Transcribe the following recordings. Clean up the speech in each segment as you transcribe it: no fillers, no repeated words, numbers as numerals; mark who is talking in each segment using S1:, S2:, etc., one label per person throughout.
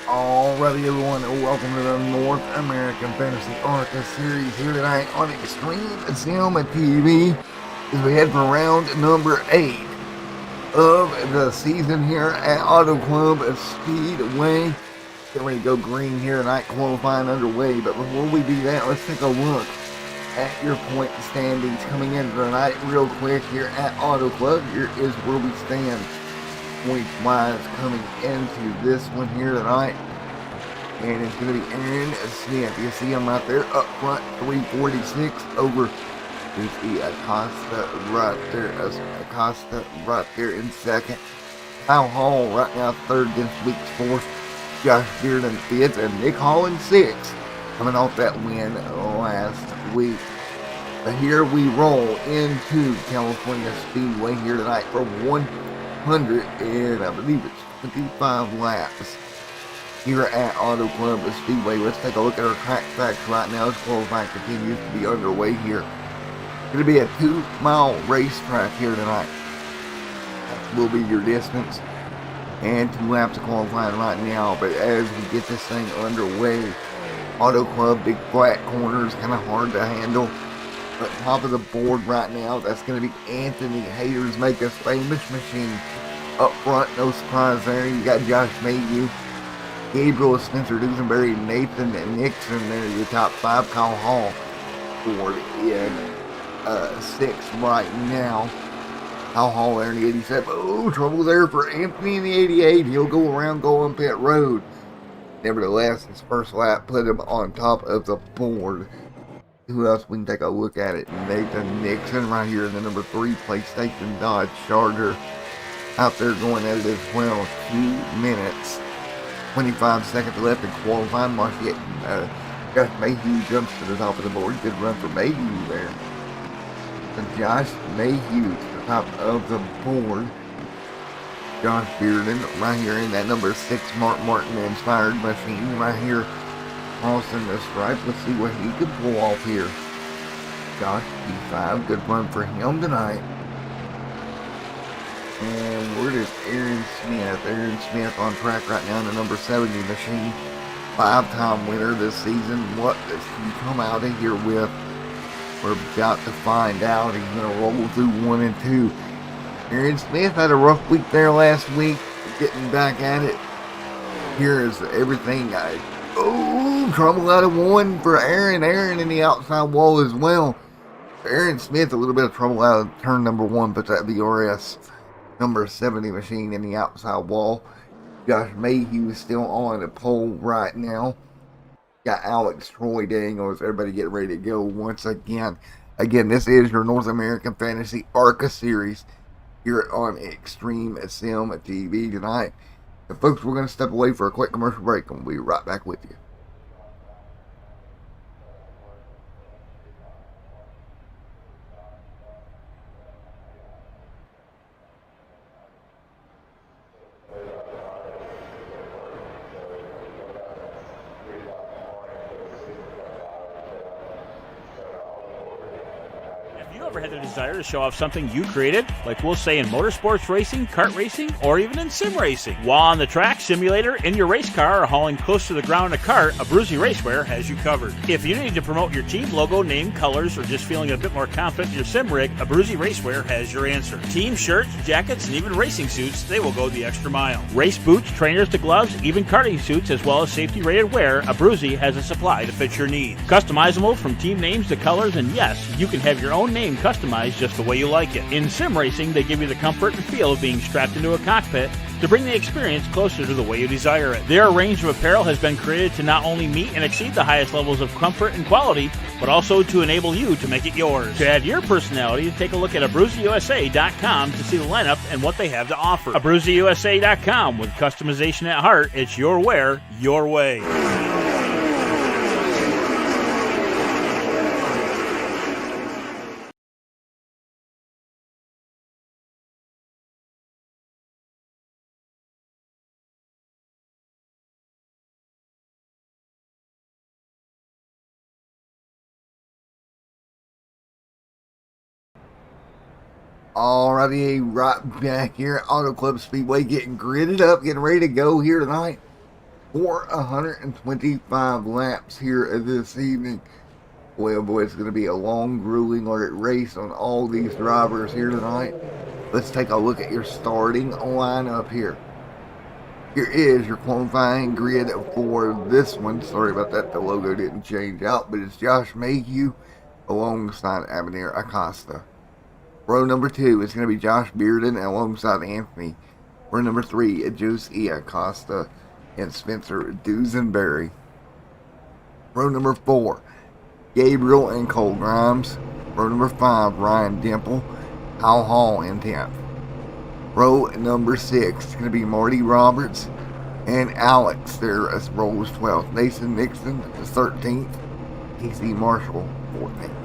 S1: Alrighty everyone, and welcome to the North American Fantasy Arca series here tonight on Extreme Sim TV as we head for round number 8 of the season here at Auto Club Speedway. Getting ready to go green here tonight, qualifying underway, but before we do that, let's take a look at your point standings coming into tonight real quick here at Auto Club. Here is where we stand points-wise coming into this one here tonight. And it's going to be Aaron Smith. You see him right there up front, 346 over the Acosta right there in second. Kyle Hall right now third against week's fourth. Josh Bearden fifth, and Nick Holland sixth, coming off that win last week. But here we roll into California Speedway here tonight for 100 and I believe it's 25 laps here at Auto Club Speedway. Let's take a look at our track facts right now as qualifying continues to be underway here. It's going to be a 2-mile racetrack here tonight. That will be your distance. And 2 laps of qualifying right now. But as we get this thing underway, Auto Club, big flat corners, kind of hard to handle. But top of the board right now, that's going to be Anthony Hayter's Make Us Famous machine. Up front, no surprise there. You got Josh Mayhew, Gabriel, Spencer Dusenberry, Nathan Nixon there. Your top 5. Kyle Hall Ford in 6th right now. Kyle Hall there in the 87. Oh, trouble there for Anthony in the 88. He'll go around going pit road. Nevertheless, his first lap put him on top of the board. Who else we can take a look at it? Nathan Nixon right here in the number 3 PlayStation Dodge Charger. Out there going at it as well. 2 minutes. 25 seconds left in qualifying. Marquette, Josh Mayhew jumps to the top of the board. Good run for Mayhew there. And Josh Mayhew to the top of the board. Josh Bearden right here in that number 6 Mark Martin inspired machine right here. Crossing the stripe. Let's see what he could pull off here. Josh P5. Good run for him tonight. And where is Aaron Smith? Aaron Smith on track right now in the number 70 machine. 5-time winner this season. What does he come out of here with? We're about to find out. He's going to roll through 1 and 2. Aaron Smith had a rough week there last week. Getting back at it. Here is everything. Trouble out of 1 for Aaron. Aaron in the outside wall as well. Aaron Smith, a little bit of trouble out of turn number 1. Puts that VRS number 70 machine in the outside wall. Josh Mayhew is still on the pole right now. Got Alex Troy Daniels. Everybody get ready to go once again. Again, this is your North American Fantasy Arca series here on Extreme Sim TV tonight. And folks, we're going to step away for a quick commercial break and we'll be right back with you.
S2: Had the desire to show off something you created, like we'll say in motorsports racing, kart racing, or even in sim racing. While on the track, simulator, in your race car, or hauling close to the ground in a cart, Abruzzi Racewear has you covered. If you need to promote your team logo, name, colors, or just feeling a bit more confident in your sim rig, Abruzzi Racewear has your answer. Team shirts, jackets, and even racing suits, they will go the extra mile. Race boots, trainers to gloves, even karting suits, as well as safety-rated wear, Abruzzi has a supply to fit your needs. Customizable from team names to colors, and yes, you can have your own name customized just the way you like it. In sim racing, they give you the comfort and feel of being strapped into a cockpit to bring the experience closer to the way you desire it. Their range of apparel has been created to not only meet and exceed the highest levels of comfort and quality, but also to enable you to make it yours. To add your personality, take a look at AbruzziUSA.com to see the lineup and what they have to offer. AbruzziUSA.com, with customization at heart, it's your wear, your way.
S1: Alrighty, right back here at Auto Club Speedway, getting gridded up, getting ready to go here tonight for 125 laps here this evening. Boy, oh boy, it's going to be a long, grueling race on all these drivers here tonight. Let's take a look at your starting lineup here. Here is your qualifying grid for this one. Sorry about that, the logo didn't change out, but it's Josh Mayhew alongside Avenir Acosta. Row number 2 is going to be Josh Bearden alongside Anthony. Row number 3, Josie Acosta and Spencer Dusenberry. Row number 4, Gabriel and Cole Grimes. Row number 5, Ryan Dimple, Al Hall in 10th. Row number 6 is going to be Marty Roberts and Alex there as rows 12th. Nathan Nixon is 13th. Casey Marshall 14th.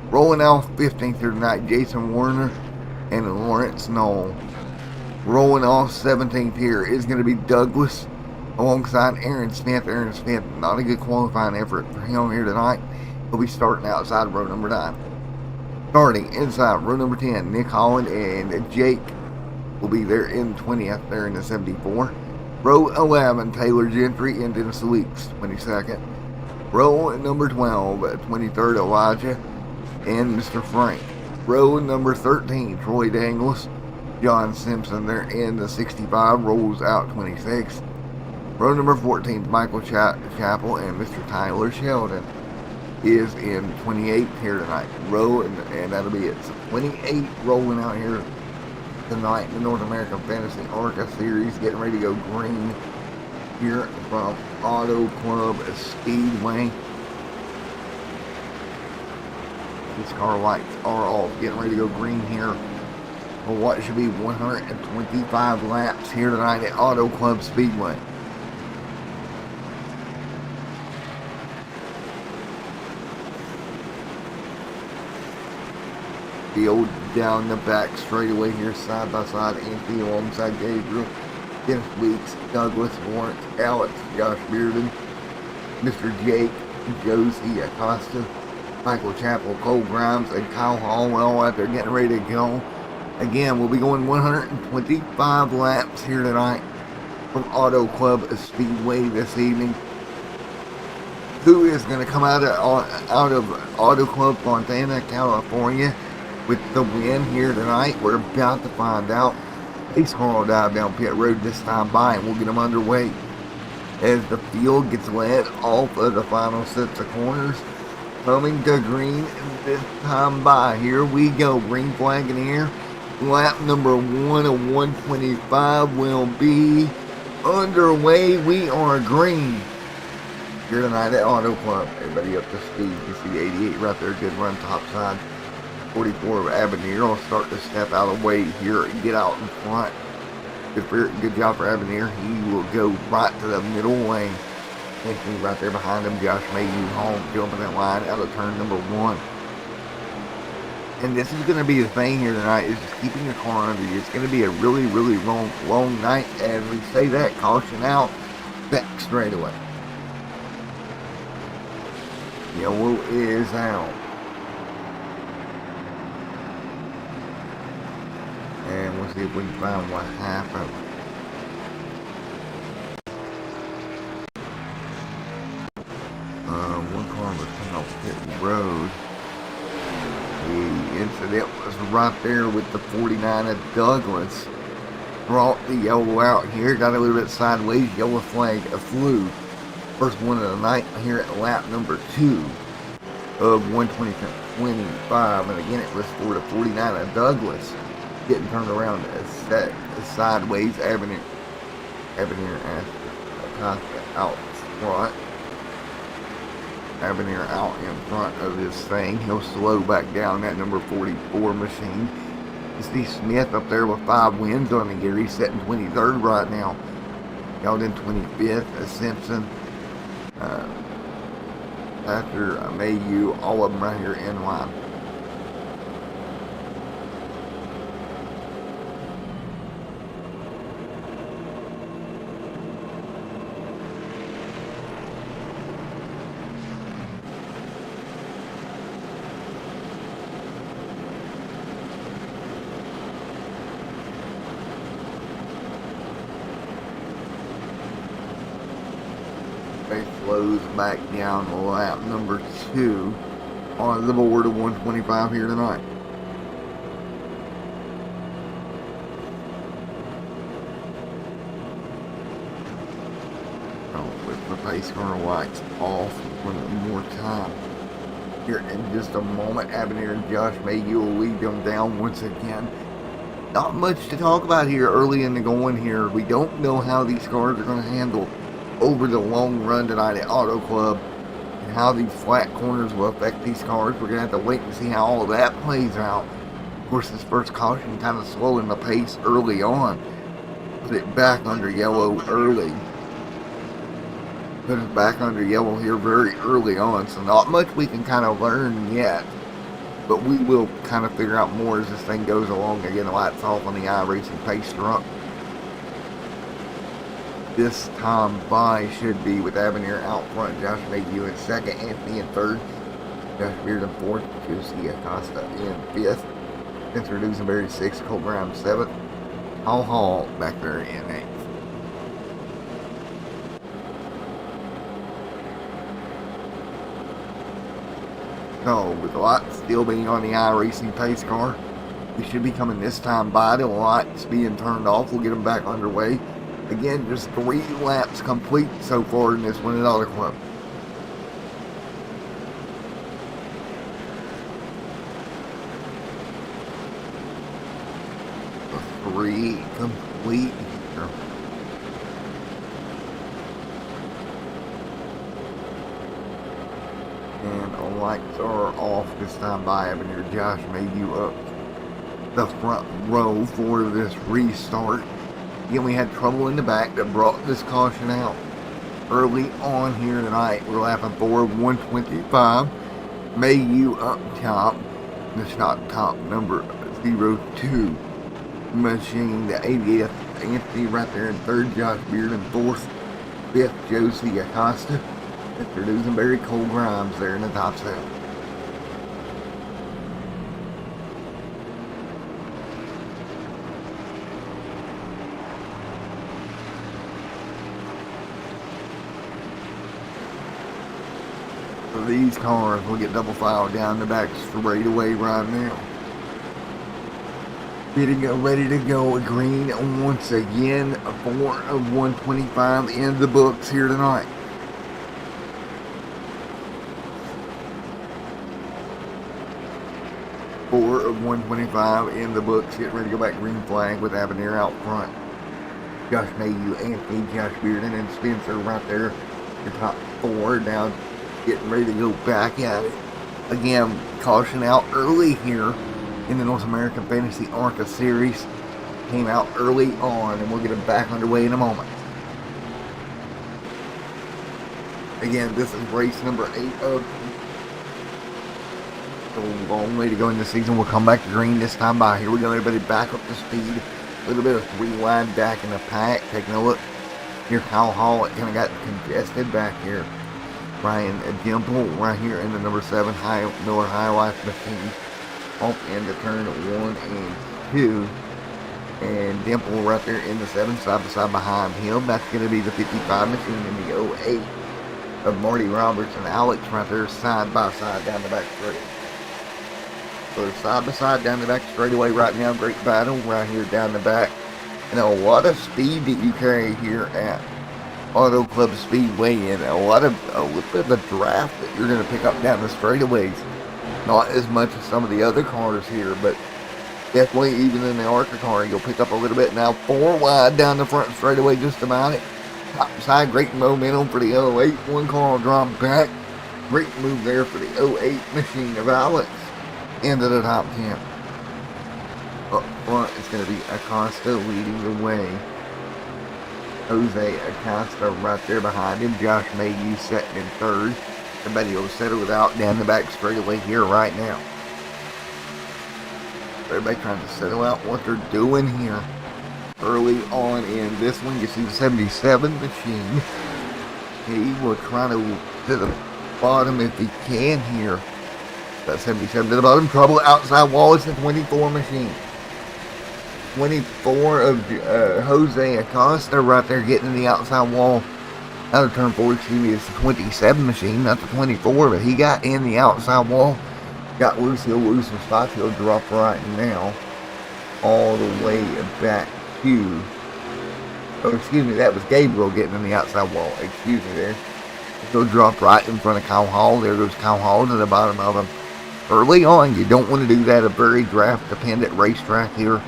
S1: Rolling off 15th here tonight, Jason Warner and Lawrence Knoll. Rolling off 17th here is going to be Douglas alongside Aaron Smith. Aaron Smith, not a good qualifying effort for him here tonight. He'll be starting outside row number 9. Starting inside row number 10, Nick Holland and Jake will be there in 20th there in the 74. Row 11, Taylor Gentry and Dennis Weeks, 22nd. Row number 12, 23rd, Elijah and Mr. Frank. Row number 13, Troy Dangles, John Simpson there in the 65, rolls out 26th. Row number 14, Michael Chappell and Mr. Tyler Sheldon is in 28th here tonight. And that'll be it. So 28 rolling out here tonight in the North American Fantasy Arca Series, getting ready to go green here from Auto Club Speedway. These car lights are off, getting ready to go green here for what should be 125 laps here tonight at Auto Club Speedway. Field down the back straightaway here, side by side, Anthony alongside Gabriel, Dennis Weeks, Douglas, Lawrence, Alex, Josh Bearden, Mr. Jake, Josie Acosta, Michael Chappell, Cole Grimes, and Kyle Hallwell out there getting ready to go. Again, we'll be going 125 laps here tonight from Auto Club Speedway this evening. Who is going to come out of Auto Club Fontana, California with the win here tonight? We're about to find out. Ace car will dive down pit road this time by, and we'll get them underway as the field gets led off of the final sets of corners. Coming to green this time by. Here we go. Green flag in the air. Lap number 1 of 125 will be underway. We are green here tonight at Auto Club. Everybody up to speed. You see the 88 right there. Good run top side. 44 of Avenir will start to step out of the way here and get out in front. Good job for Avenir. He will go right to the middle lane. Anthony right there behind him. Josh Mayhew home, jumping that line out of turn number 1. And this is going to be the thing here tonight, is just keeping your car under you. It's going to be a really, really long night. And we say that, caution out, back straight away. Yellow is out. And we'll see if we can find what happened. One car was coming off pit road. The incident was right there with the 49 of Douglas. Brought the yellow out here. Got a little bit sideways. Yellow flag flew. First one of the night here at lap number 2 of 125. And again, it was for the 49 of Douglas. Getting turned around as sideways. Avenir out front. Avenir out in front of this thing. He'll slow back down that number 44 machine. You see Smith up there with 5 wins on the year. He's sitting 23rd right now. Held in 25th as Simpson. After Mayhew, all of them right here in line. They slows back down to lap number 2 on the board of 125 here tonight. With the pace car lights off one more time. Here in just a moment, Avenir and Josh Mayhew will lead them down once again. Not much to talk about here early in the going here. We don't know how these cars are going to handle over the long run tonight at Auto Club, and how these flat corners will affect these cars. We're going to have to wait and see how all of that plays out. Of course, this first caution kind of slowing the pace early on. Put it back under yellow early. Put it back under yellow here very early on, so not much we can kind of learn yet. But we will kind of figure out more as this thing goes along. Again, the lights off on the iRacing pace truck. This time by should be with Avenir out front, Josh Mayhew in second, Anthony in third, Josh Beard in fourth, Josie Acosta in fifth, Spencer Dusenberry sixth, Cole Brown seventh, Hall back there in eighth. So, with the lights still being on the iRacing pace car, we should be coming this time by. The lights being turned off, we'll get them back underway. Again, just 3 laps complete so far in this one at Auto Club. The 3 complete here. And the lights are off this time by Avenir. Josh Mayhew up the front row for this restart. Again, we had trouble in the back that brought this caution out early on here tonight. We're lapping forward 125. Mayhew up top. This not top number 02 machine. The 80th Anthony right there in third. Josh Beard in fourth. Fifth Josie Acosta. Mr. Dusenberry, Cole Grimes there in the top 7. So these cars will get double filed down the back straightaway right now. Ready to go. Green once again. 4 of 125 in the books here tonight. Of 125 in the books. Getting ready to go back green flag with Avenir out front. Josh Mayhew, Anthony, Josh Bearden, and Spencer right there. Your top 4 now getting ready to go back at it. Again, caution out early here in the North American Fantasy Arca Series. Came out early on, and we'll get them back underway in a moment. Again, this is race number 8 of a long way to go in the season. We'll come back to green this time by. Here we go, everybody back up to speed. A little bit of 3 wide back in the pack. Taking a look. Here, Kyle Hall, it kind of got congested back here. Brian Dimple right here in the number 7 Miller High Life machine. Off into turn 1 and 2. And Dimple right there in the 7, side by side behind him. That's going to be the 55 machine in the 08 of Marty Roberts and Alex right there side by side down the back straight. So they're side by side down the back straightaway right now. Great battle right here down the back. And a lot of speed that you carry here at Auto Club Speedway, and a little bit of the draft that you're going to pick up down the straightaways. Not as much as some of the other cars here, but definitely even in the Arca car, you'll pick up a little bit. Now 4 wide down the front straightaway, just about it. Top side, great momentum for the 08. One car will drop back. Great move there for the 08 machine of Alex into the top 10. Up front, it's going to be Acosta leading the way. Jose Acosta right there behind him. Josh Mayhew second and third. Everybody will settle it out down the back straightaway here right now. Everybody trying to settle out what they're doing here. Early on in this one, you see the 77 machine. He will try to the bottom if he can here. That 77 to the bottom. Trouble outside wall. It's the 24 machine. 24 of Jose Acosta right there getting in the outside wall. out of turn 4, excuse me, it's the 27 machine, not the 24, but he got in the outside wall, got loose, he'll lose some spots, he'll drop right now all the way back to, oh, excuse me, that was Gabriel getting in the outside wall, excuse me there. He'll drop right in front of Kyle Hall. There goes Kyle Hall to the bottom of him. Early on, you don't want to do that. A very draft-dependent racetrack here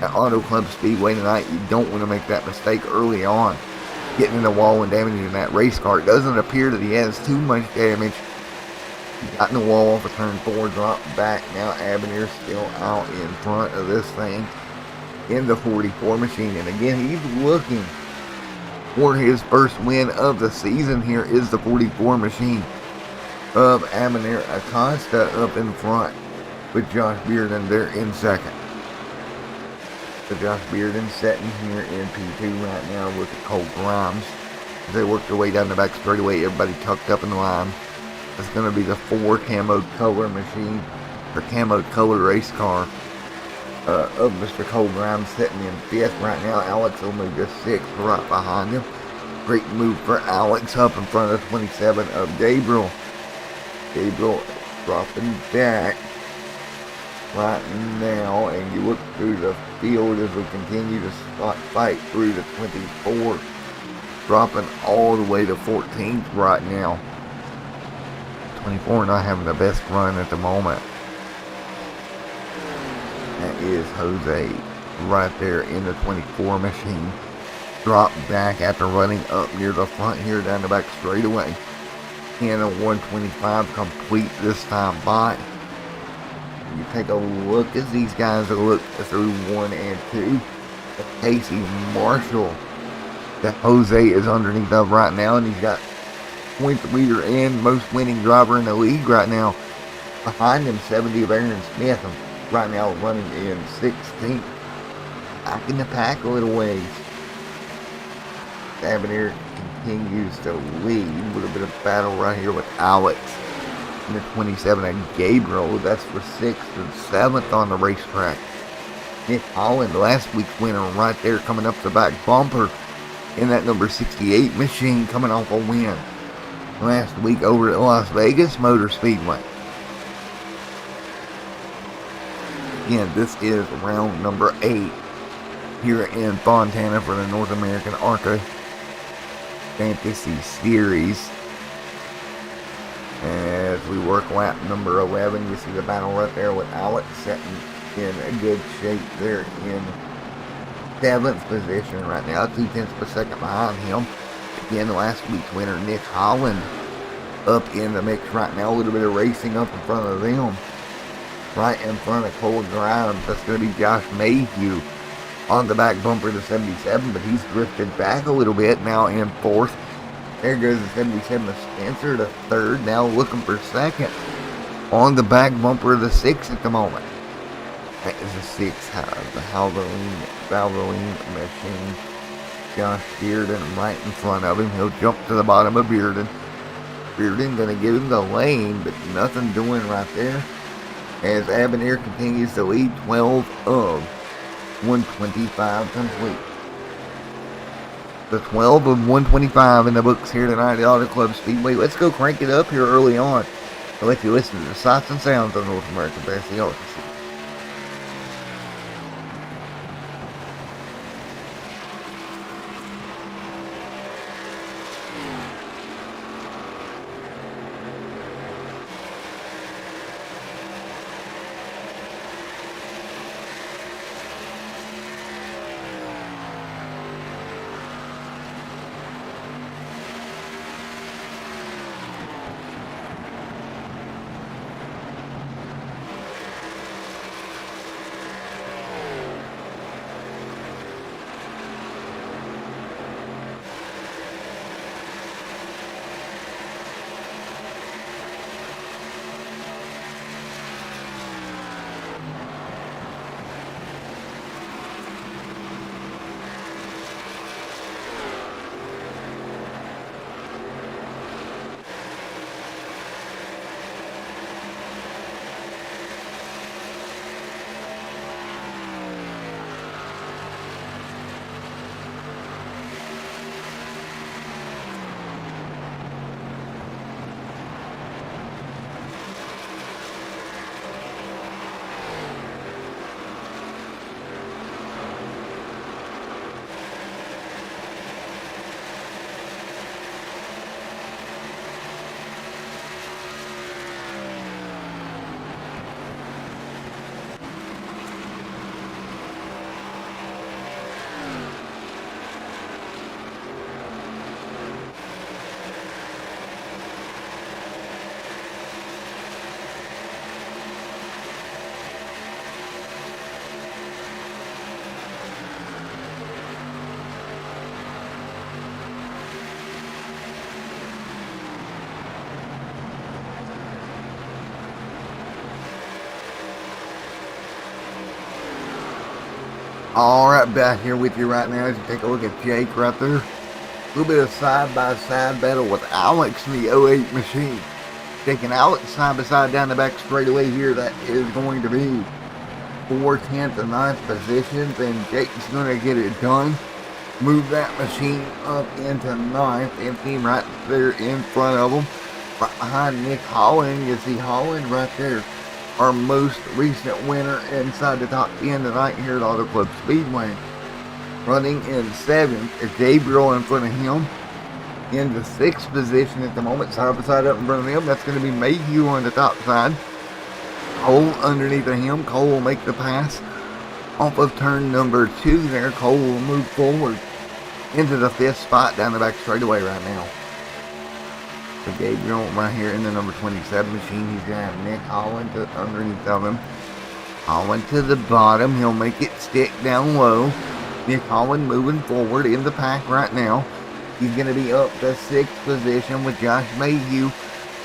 S1: at Auto Club Speedway tonight. You don't want to make that mistake early on. Getting in the wall and damaging that race car. It doesn't appear that he has too much damage. He got in the wall off of turn 4, dropped back. Now Abadir's still out in front of this thing in the 44 machine. And again, he's looking for his first win of the season. Here is the 44 machine of Abadir Acosta up in front with Josh Bearden there in second. So Josh Bearden sitting here in P2 right now with the Cole Grimes. As they work their way down the back straightaway, everybody tucked up in the line. It's going to be the 4 camo color machine, or camo color race car of Mr. Cole Grimes sitting in 5th right now. Alex will move to 6th right behind him. Great move for Alex up in front of 27 of Gabriel. Gabriel dropping back right now, and you look through the field as we continue to spot fight through the 24, dropping all the way to 14th right now. 24 not having the best run at the moment. That is Jose right there in the 24 machine. Dropped back after running up near the front here down the back straightaway. And a 125 complete this time by. You take a look as these guys look through 1 and 2. Casey Marshall that Jose is underneath of right now, and he's got points leader and most winning driver in the league right now. Behind him, 70 of Aaron Smith, right now running in 16th. Back in the pack a little ways. Abadir continues to lead. A little bit of battle right here with Alex in the 27 and Gabriel. That's for 6th and 7th on the racetrack. Nick Holland, last week's winner, right there coming up the back bumper in that number 68 machine, coming off a win last week over at Las Vegas Motor Speedway. Again, this is round number 8 here in Fontana for the North American Arca Fantasy Series. As we work lap number 11, you see the battle right there with Alex setting in a good shape there in 7th position right now, 0.2 per second behind him. Again, last week's winner, Nick Holland, up in the mix right now. A little bit of racing up in front of them. Right in front of Cole Grimes. That's going to be Josh Mayhew on the back bumper to 77, but he's drifted back a little bit now in 4th. There goes the 77 of Spencer to 3rd, now looking for 2nd on the back bumper of the 6th at the moment. That is the 6th, the Valvoline machine. Josh Bearden right in front of him. He'll jump to the bottom of Bearden. Bearden going to give him the lane, but nothing doing right there. As Abadir continues to lead, 12 of 125 complete. The 12 of 125 in the books here tonight at Auto Club Speedway. Let's go crank it up here early on. I'll let you listen to the sights and sounds of North American Fantasy Auto. Alright, back here with you right now as you take a look at Jake right there. A little bit of side-by-side battle with Alex in the 08 machine. Taking Alex side by side down the back straightaway here. That is going to be 4th, 10th, and 9th positions, and Jake's going to get it done. Move that machine up into 9th, and team right there in front of him. Right behind Nick Holland, you see Holland right there. Our most recent winner inside the top 10 tonight here at Auto Club Speedway. Running in 7th is Gabriel in front of him. In the 6th position at the moment, side by side up in front of him. That's going to be Mayhew on the top side. Cole underneath of him. Cole will make the pass off of turn number 2 there. Cole will move forward into the 5th spot down the back straightaway right now. So Gabriel right here in the number 27 machine. He's going to have Nick Holland underneath of him. Holland to the bottom. He'll make it stick down low. Nick Holland moving forward in the pack right now. He's going to be up to 6th position with Josh Mayhew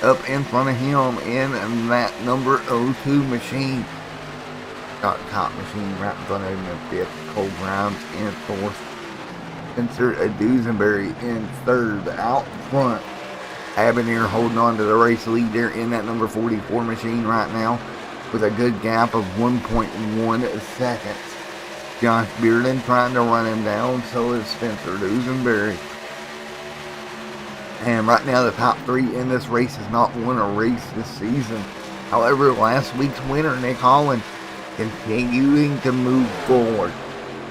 S1: up in front of him in that number 02 machine. Got top machine right in front of him in 5th. Cole Grimes in 4th. Spencer Dusenberry in 3rd. Out front, Avenir holding on to the race lead there in that number 44 machine right now with a good gap of 1.1 seconds. Josh Bearden trying to run him down, so is Spencer Dusenberry. And right now the top 3 in this race has not won a race this season. However, last week's winner, Nick Holland, continuing to move forward.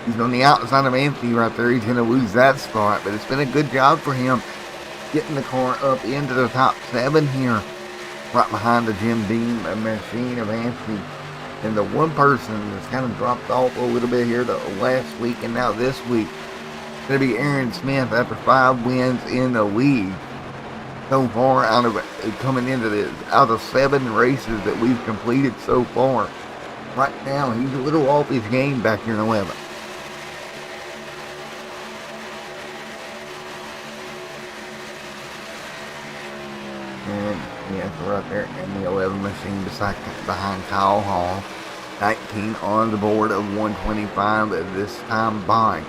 S1: He's on the outside of Anthony right there. He's going to lose that spot, but it's been a good job for him getting the car up into the top 7 here, right behind the Jim Beam machine of Anthony. And the one person that's kind of dropped off a little bit here the last week and now this week is going to be Aaron Smith after 5 wins in the league so far out of coming into this. Out of 7 races that we've completed so far, right now he's a little off his game back here in 11th. And yes, right there in the 11 machine behind Kyle Hall. 19 on the board of 125 this time by.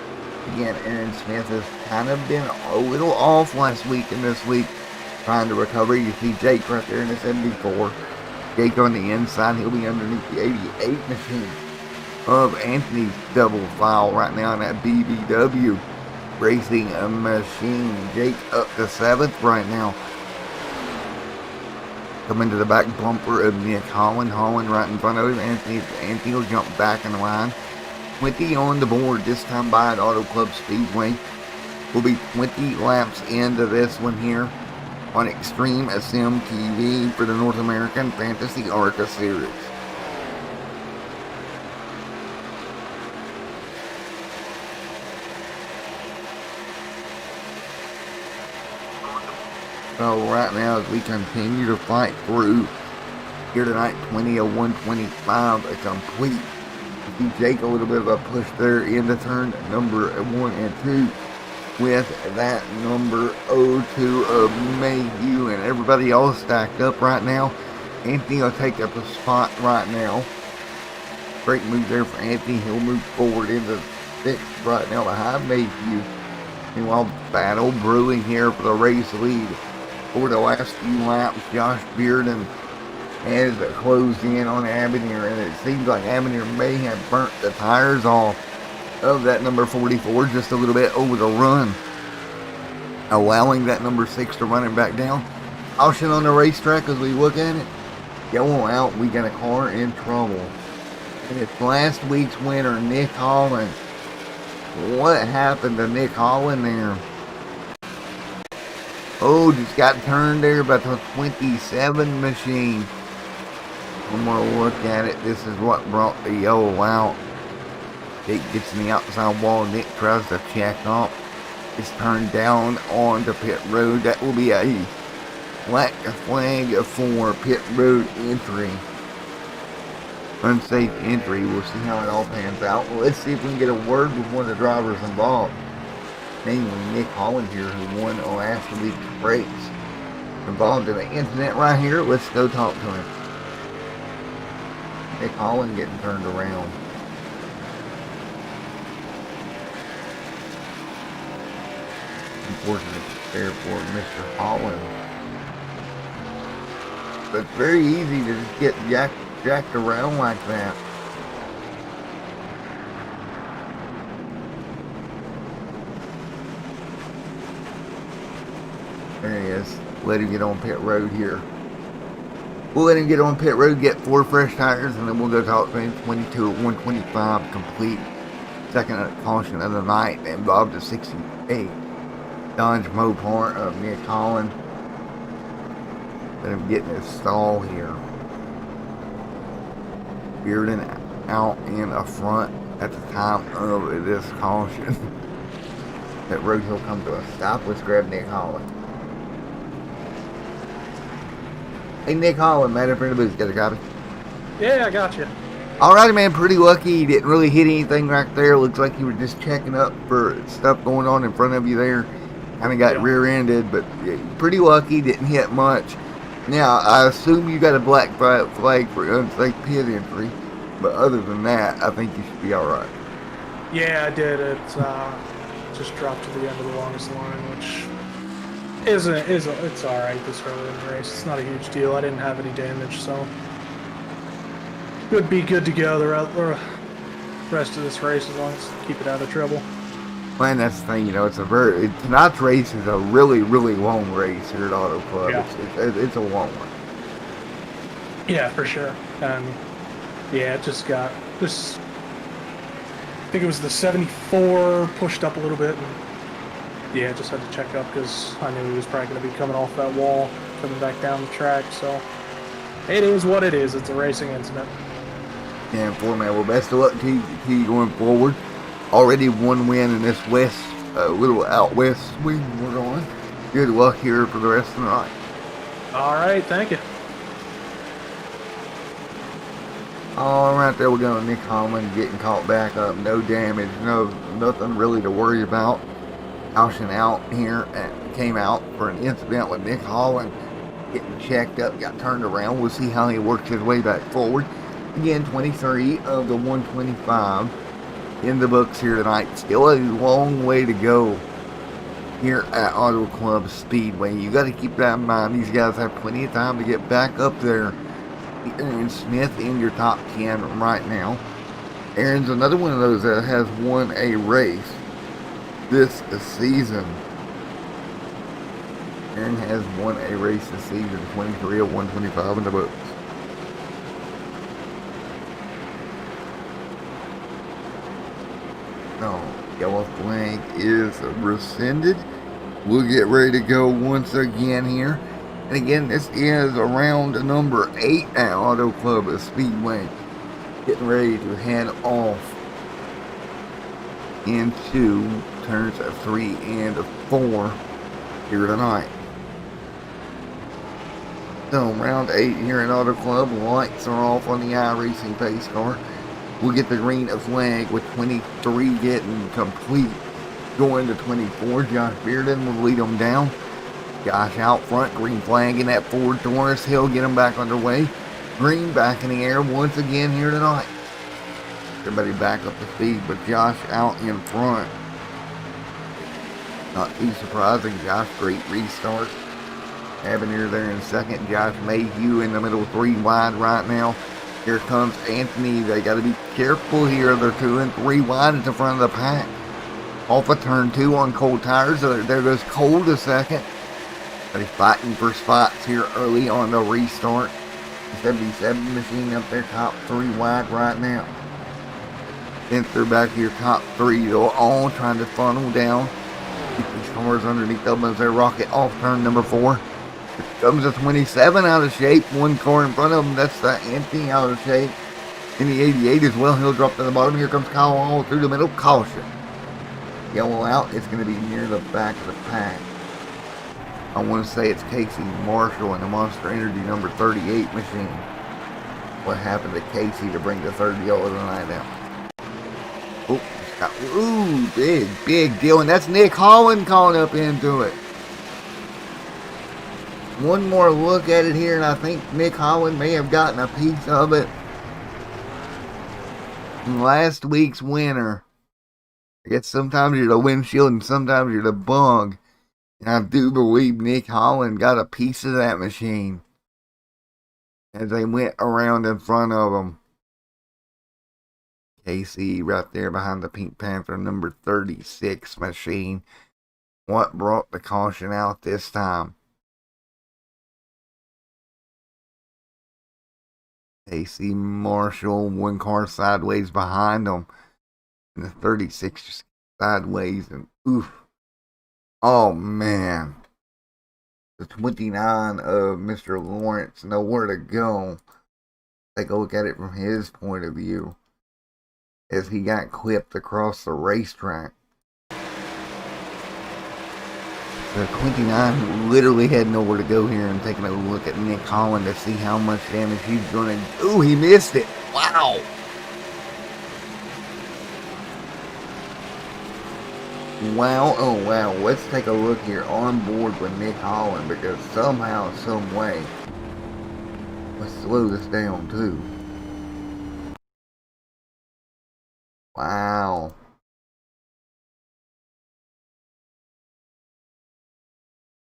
S1: Again, Aaron Smith has kind of been a little off last week and this week, trying to recover. You see Jake right there in the 74. Jake on the inside. He'll be underneath the 88 machine of Anthony's double file right now in that BBW racing machine. Jake up to 7th right now. Coming to the back bumper of Nick Holland. Holland right in front of him. Anthony will jump back in the line. 20 on the board this time by at Auto Club Speedway. Will be 20 laps into this one here on Extreme Sim TV for the North American Fantasy Arca Series. So right now as we continue to fight through here tonight, 20 of 125 a complete. You see Jake a little bit of a push there in the turn number 1 and 2 with that number 02 of Mayhew and everybody else stacked up right now. Anthony will take up a spot right now. Great move there for Anthony. He'll move forward into 6th right now behind Mayhew. Meanwhile, battle brewing here for the race lead. For the last few laps, Josh Bearden has closed in on Avenir, and it seems like Avenir may have burnt the tires off of that number 44 just a little bit over the run, allowing that number 6 to run him back down. Caution on the racetrack as we look at it. Go out, we got a car in trouble. And it's last week's winner, Nick Holland. What happened to Nick Holland there? Oh, just got turned there by the 27 machine. One more look at it. This is what brought the yellow out. Jake gets in the outside wall. Nick tries to check up. It's turned down onto pit road. That will be a black flag for pit road entry. Unsafe entry. We'll see how it all pans out. Well, let's see if we can get a word with one of the drivers involved. Namely Nick Holland here, who won last week's race. Involved in the incident right here. Let's go talk to him. Nick Holland getting turned around. unfortunate there for Mr. Holland. But it's very easy to just get jacked around like that. There he is. Let him get on pit road here. We'll let him get on pit road, get 4 fresh tires, and then we'll go talk to him. 22 at 125 complete. Second caution of the night, and Bob to 68. Dodge Mopar of Nick Holland. Let him get in his stall here. Bearden out in the front at the time of this caution. That road hill come to a stop. Let's grab Nick Holland. Hey, Nick Holland, man, in front of the booth. Got a copy?
S3: Yeah, I got you.
S1: Alrighty, man, pretty lucky. You didn't really hit anything right there. Looks like you were just checking up for stuff going on in front of you there. Kind of got rear-ended, but pretty lucky. Didn't hit much. Now, I assume you got a black flag for unsafe pit entry, but other than that, I think you should be alright.
S3: Yeah, I did. It just dropped to the end of the longest line, which it's alright this early in the race. It's not a huge deal. I didn't have any damage, so would be good to go the rest of this race as long as keep it out of trouble.
S1: Well, and that's the thing, you know, tonight's race is a really, really long race here at Auto Club.
S3: Yeah.
S1: It's a long one.
S3: Yeah, for sure. Yeah, it just got this. I think it was the 74 pushed up a little bit, and yeah, just had to check up because I knew he was probably going to be coming off that wall, coming back down the track. So it is what it is. It's a racing incident.
S1: Yeah, man, well, best of luck to you going forward. Already one win in this little out west swing we're on. Good luck here for the rest of the night.
S3: All right, thank you.
S1: All right, there we go. Nick Holland getting caught back up. No damage, nothing really to worry about. Caution out here and came out for an incident with Nick Holland getting checked up, got turned around. We'll see how he works his way back forward. Again, 23 of the 125 in the books here tonight. Still a long way to go here at Auto Club Speedway. You got to keep that in mind. These guys have plenty of time to get back up there. Aaron Smith in your top 10 right now. Aaron's another one of those that has won a race this season. Aaron has won a race this season. 23 of 125 in the books. Yellow flag is rescinded. We'll get ready to go once again here. And again, this is round number 8 at Auto Club Speedway. Getting ready to head off into turns 3 and 4 here tonight. So round 8 here at Auto Club. Lights are off on the iRacing pace car. We'll get the green flag with 23 getting complete. Going to 24. Josh Bearden will lead them down. Josh out front. Green flag in that Ford Taurus. He'll get them back underway. Green back in the air once again here tonight. Everybody back up to speed, but Josh out in front. Not too surprising. Josh, great restart. Avenir there in second. Josh Mayhew in the middle, 3 wide right now. Here comes Anthony. They got to be careful here. They're 2 and 3 wide at the front of the pack. Off of turn 2 on cold tires. There goes Cole to second. But he's fighting for spots here early on the restart. The 77 machine up there, top 3 wide right now. Then they're back here, top 3. They're all trying to funnel down. Keep these cars underneath them as they rocket off turn number 4. Here comes a 27 out of shape. 1 car in front of him. That's the Anthony out of shape. In the 88 as well. He'll drop to the bottom. Here comes Kyle all through the middle. Caution. Yellow out. It's going to be near the back of the pack. I want to say it's Casey Marshall in the Monster Energy number 38 machine. What happened to Casey to bring the third yellow tonight down? Ooh, big deal. And that's Nick Holland calling up into it. One more look at it here, and I think Nick Holland may have gotten a piece of it. Last week's winner. I guess sometimes you're the windshield and sometimes you're the bug. I do believe Nick Holland got a piece of that machine as they went around in front of him. KC right there behind the Pink Panther number 36 machine. What brought the caution out this time? KC Marshall, one car sideways behind him. And the 36 just sideways and oof. Oh man. The 29 of Mr. Lawrence, nowhere to go. Take a look at it from his point of view as he got clipped across the racetrack. The 29 literally had nowhere to go here, and taking a look at Nick Holland to see how much damage he's going to. Ooh, he missed it. Wow. Wow, oh wow. Let's take a look here on board with Nick Holland, because somehow, some way, let's slow this down too. Wow.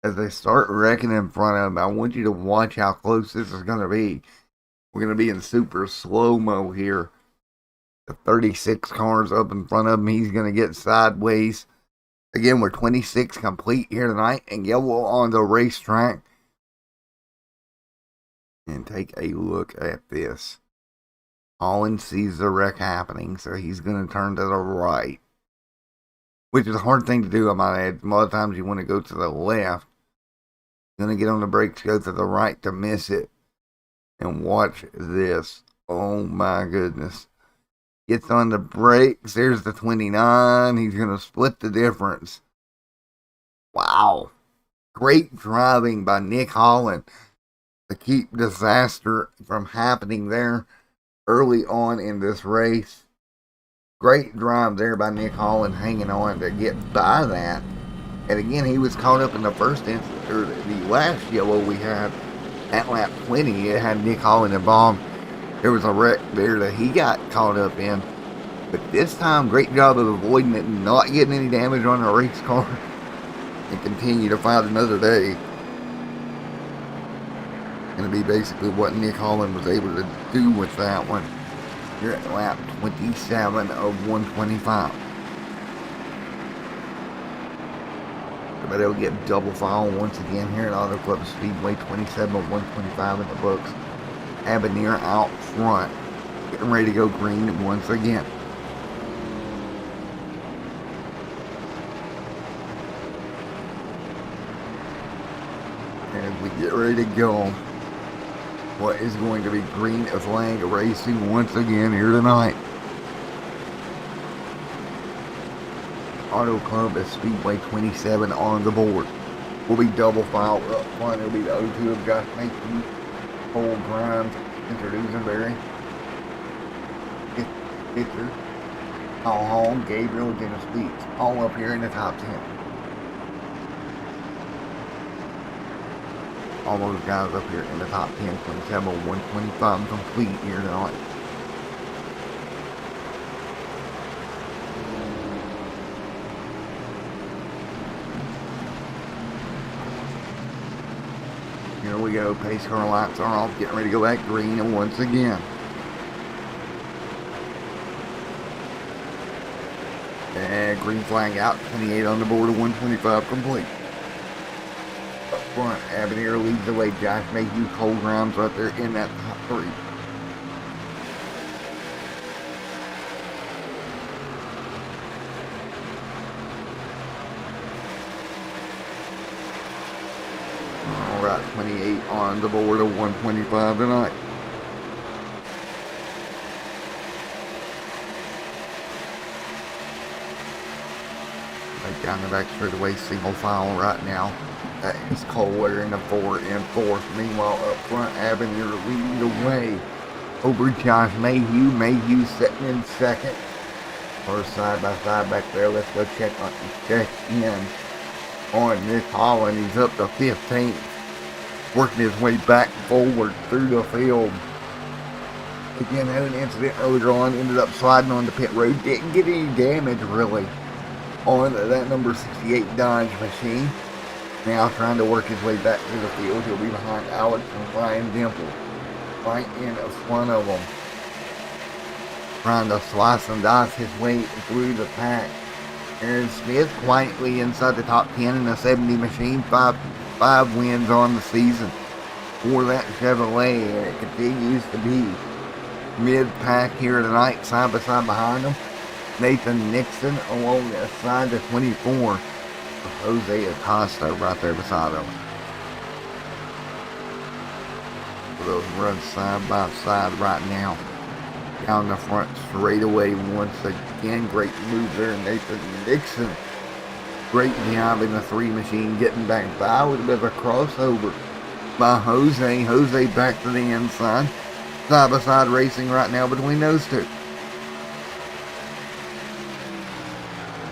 S1: As they start wrecking in front of him, I want you to watch how close this is going to be. We're going to be in super slow-mo here. The 36 cars up in front of him, he's going to get sideways. Again, we're 26 complete here tonight, and yellow on the racetrack. And take a look at this. Holland sees the wreck happening, so he's going to turn to the right. Which is a hard thing to do, I might add. A lot of times you want to go to the left. You're going to get on the brakes, go to the right to miss it. And watch this. Oh my goodness. Gets on the brakes. There's the 29. He's going to split the difference. Wow. Great driving by Nick Holland to keep disaster from happening there early on in this race. Great drive there by Nick Holland, hanging on to get by that. And again, he was caught up in the first instance, or the last yellow we had at lap 20. It had Nick Holland involved. There was a wreck there that he got caught up in. But this time, great job of avoiding it and not getting any damage on the race car. And continue to fight another day. Going to be basically what Nick Holland was able to do with that one. Here at lap 27 of 125. But it'll get double foul once again here at Auto Club Speedway. 27 of 125 in the books. Avenir out front. Getting ready to go green once again. As we get ready to go, what is going to be green flag racing once again here tonight. Auto Club is Speedway 27 on the board. Will be double file up front. It'll be the 02 of Josh Mason, Cole Grimes, Enter Dusenberry, Pitcher, Paul Holland, Gabriel, Dennis Leeds, all up here in the top 10. All those guys up here in the top 10, 27, 125 complete here tonight. Here we go, pace car lights are off, getting ready to go back green, and once again. And green flag out, 28 on the board of 125 complete. Up front, Avenir leads the way, Josh Mayhew, Cole Grimes right there in that top 3. Alright, 28 on the board of 125 tonight. Right down the back straightaway, single file right now. That is Coldwater in the 4 and 4th. Meanwhile, up front, Avenir leading the way over Josh Mayhew. Mayhew sitting in second. First side by side back there. Let's go check in on Nick Holland. He's up to 15th. Working his way back forward through the field. Again, had an incident earlier on. Ended up sliding on the pit road. Didn't get any damage really on that number 68 Dodge machine. Now trying to work his way back to the field. He'll be behind Alex and Ryan Dimple, right in front of him, trying to slice and dice his way through the pack. Aaron Smith quietly inside the top 10 in a 70 machine, five wins on the season for that Chevrolet, and it continues to be mid-pack here tonight, side by side behind them. Nathan Nixon along the side to 24. Jose Acosta right there beside him. Those run side by side right now. Down the front straightaway once again. Great move there, Nathan Nixon. Great job in the 3 machine getting back by with a bit of a crossover by Jose. Jose back to the inside. Side by side racing right now between those two.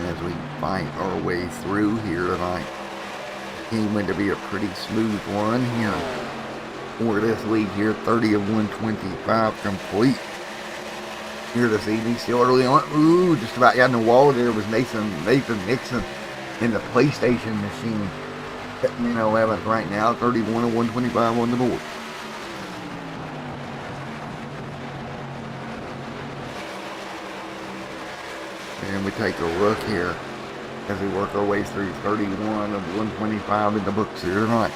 S1: As we fight our way through here tonight, it's going to be a pretty smooth run here for this league here. 30 of 125 complete here this evening. Still early on. Ooh, just about got in the wall there was Nathan Nixon in the PlayStation machine. Sitting in 11th right now. 31 of 125 on the board. And we take a look here as we work our way through 31 of 125 in the books here tonight.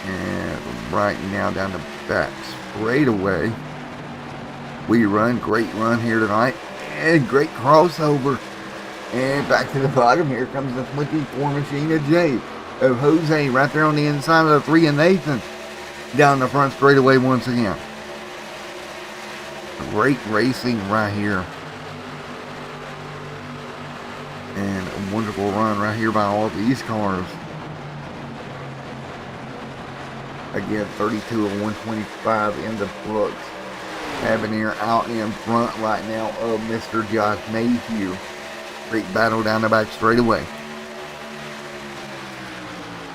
S1: And right now down the back straightaway, we run. Great run here tonight. And great crossover. And back to the bottom. Here comes the 24 machine of Jay. Of Jose right there on the inside of the 3 of Nathan. Down the front straightaway once again. Great racing right here. And a wonderful run right here by all these cars. Again, 32 of 125 in the books. Habanero out in front right now of Mr. Josh Mayhew. Great battle down the back straightaway.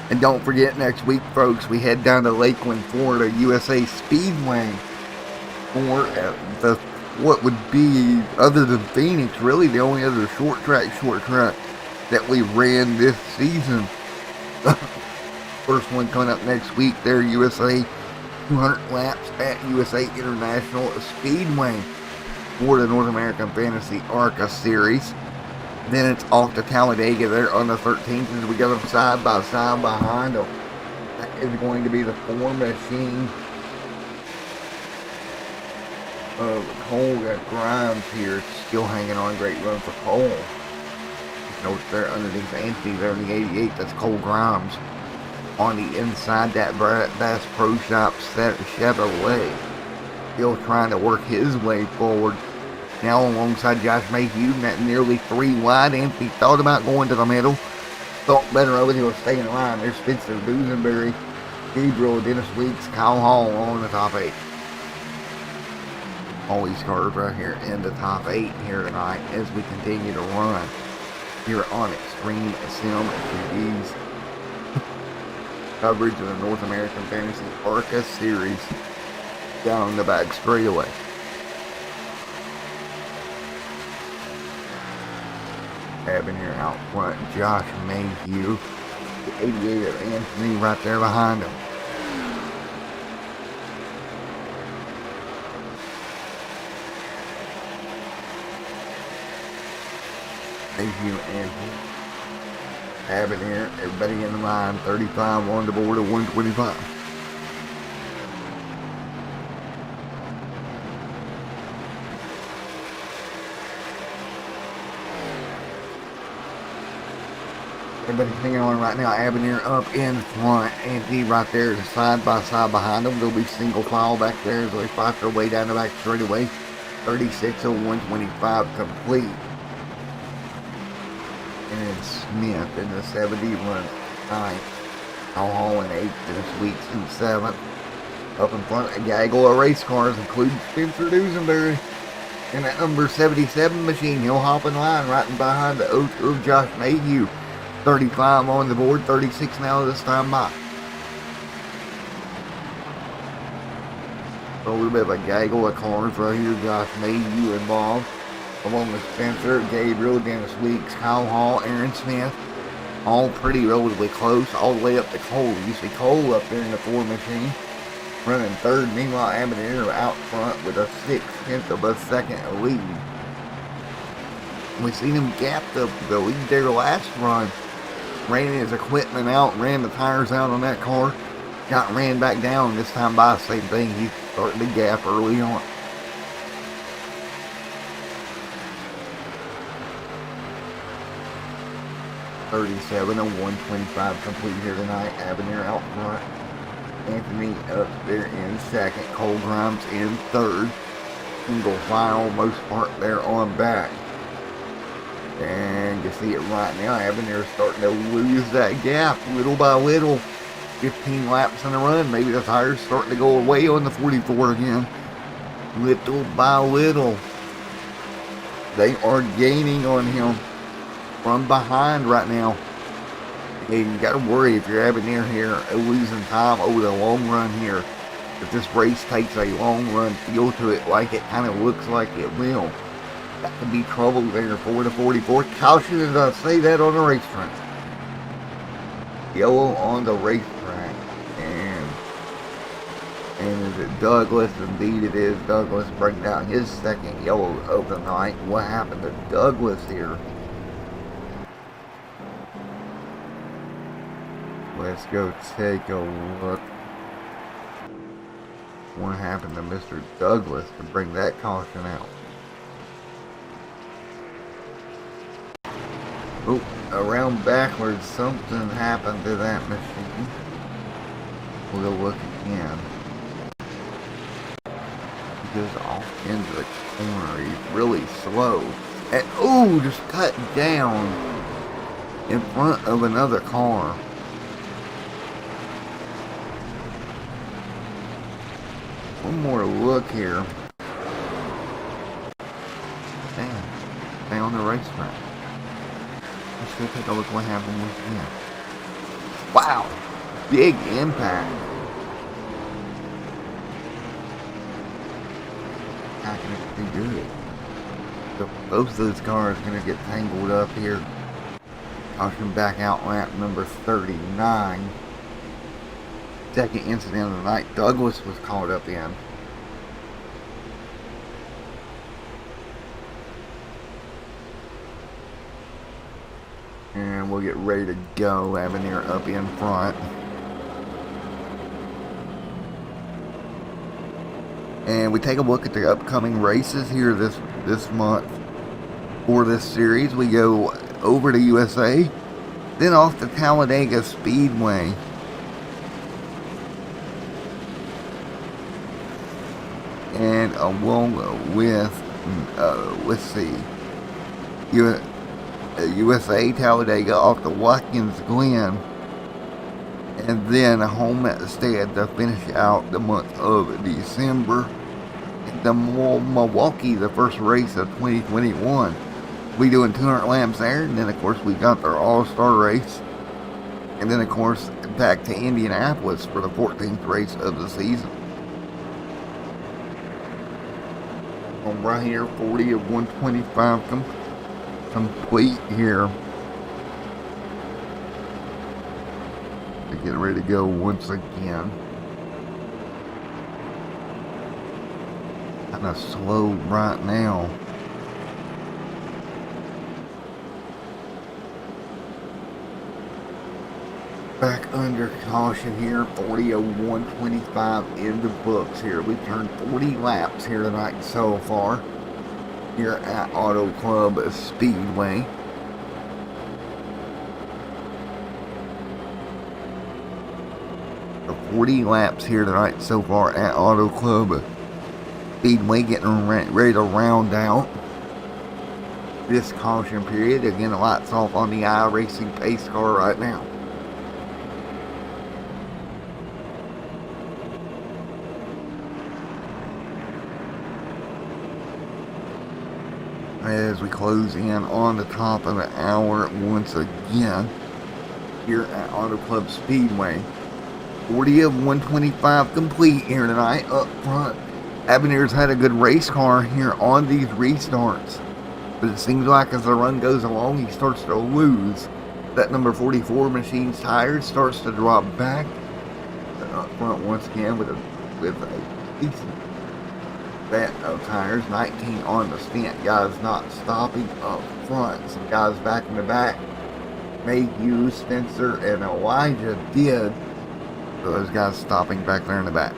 S1: And don't forget, next week, folks, we head down to Lakeland, Florida, USA Speedway. For the what would be, other than Phoenix, really the only other short track that we ran this season. First one coming up next week there, USA 200 laps at USA International Speedway for the North American Fantasy Arca Series. Then it's off to Talladega there on the 13th as we go side by side behind them. That is going to be the 4 machine of Cole Grimes here. Still hanging on. Great run for Cole. Note there underneath Anthony there in the 88. That's Cole Grimes. On the inside, that Bass Pro Shop set Chevrolet. Still trying to work his way forward. Now alongside Josh Mayhew, that nearly 3 wide. Anthony thought about going to the middle. Thought better of it. He was staying in line. There's Spencer Dusenberry, Gabriel, Dennis Weeks, Kyle Hall on the top 8. All these cars right here in the top 8 here tonight as we continue to run here on Extreme Sim TV's coverage of the North American Fantasy Arca Series down the back straightaway. Habanero out front, Josh Mayhew, the 88 of Anthony right there behind him. Mayhew, Anthony, Habanero, everybody in the line, 35 on the board of 125. Everybody's hanging on right now. Habanero up in front. Anthony right there side by side behind them. They'll be single file back there as they fight their way down the back straightaway. 36 of 125 complete. And Smith in the 70 runs 9th. Holland 8th this week's in 7th. Up in front, a gaggle of race cars, including Spencer Dusenberry. And that number 77 machine, he'll hop in line right behind the oath of Josh Mayhew. 35 on the board, 36 now this time by. So a little bit of a gaggle of cars right here. Josh Mayhew involved. along with Spencer, Gabriel, Dennis Weeks, Kyle Hall, Aaron Smith, all pretty relatively close, all the way up to Cole. You see Cole up there in the 4 machine, running third. Meanwhile, Abernathy out front with a 6/10 of a second lead. We seen him gap the lead there last run. Ran his equipment out, ran the tires out on that car, got ran back down. This time by the same thing, he's starting to gap early on. .37 and 125 complete here tonight. Abernathy out front. Anthony up there in second. Cole Grimes in third. Single file, most part there on back. And you see it right now. Abernathy starting to lose that gap little by little. 15 laps in a run. Maybe the tires starting to go away on the 44 again. Little by little. They are gaining on him from behind right now. And you got to worry if you're Abernathy here losing time over the long run here. If this race takes a long run feel to it like it kind of looks like it will, that could be trouble there for the 44. Caution as I say that on the racetrack. Yellow on the racetrack. And is it Douglas? Indeed it is. Douglas breaking out his second yellow of the night. What happened to Douglas here? Let's go take a look. What happened to Mr. Douglas to bring that caution out? Oh, around backwards, something happened to that machine. We'll go look again. He goes off into the corner. He's really slow. And, ooh, just cut down in front of another car. One more look here. Damn. Stay on the racetrack. Let's go take a look what happened with him. Wow. Big impact. How can it be good? So both of those cars are going to get tangled up here. Caution back out lap number 39. Second incident of the night. Douglas was caught up in. And we'll get ready to go. Abernathy up in front. And we take a look at the upcoming races here this month. For this series, we go over to USA, then off to Talladega Speedway. And along with, let's see, USA Talladega off to Watkins Glen, and then home at the Stead to finish out the month of December. The Milwaukee, the first race of 2021. We doing 200 laps there, and then of course we got our All-Star race, and then of course back to Indianapolis for the 14th race of the season. Right here, 40 of 125 complete here. To get ready to go once again. Kind of slow right now. Back under caution here, 40 of 125 in the books here. We've turned 40 laps here tonight so far here at Auto Club Speedway. So 40 laps here tonight so far at Auto Club Speedway, getting ready to round out this caution period. Again, the lights off on the iRacing pace car right now. As we close in on the top of the hour once again here at Auto Club Speedway. 40 of 125 complete here tonight up front. Abernathy's had a good race car here on these restarts. But it seems like as the run goes along, he starts to lose. That number 44 machine's tires starts to drop back up front once again with a decent set of tires. 19 on the stint. Guys not stopping up front. Some guys back in the back. Mayhew, Spencer, and Elijah did. So those guys stopping back there in the back.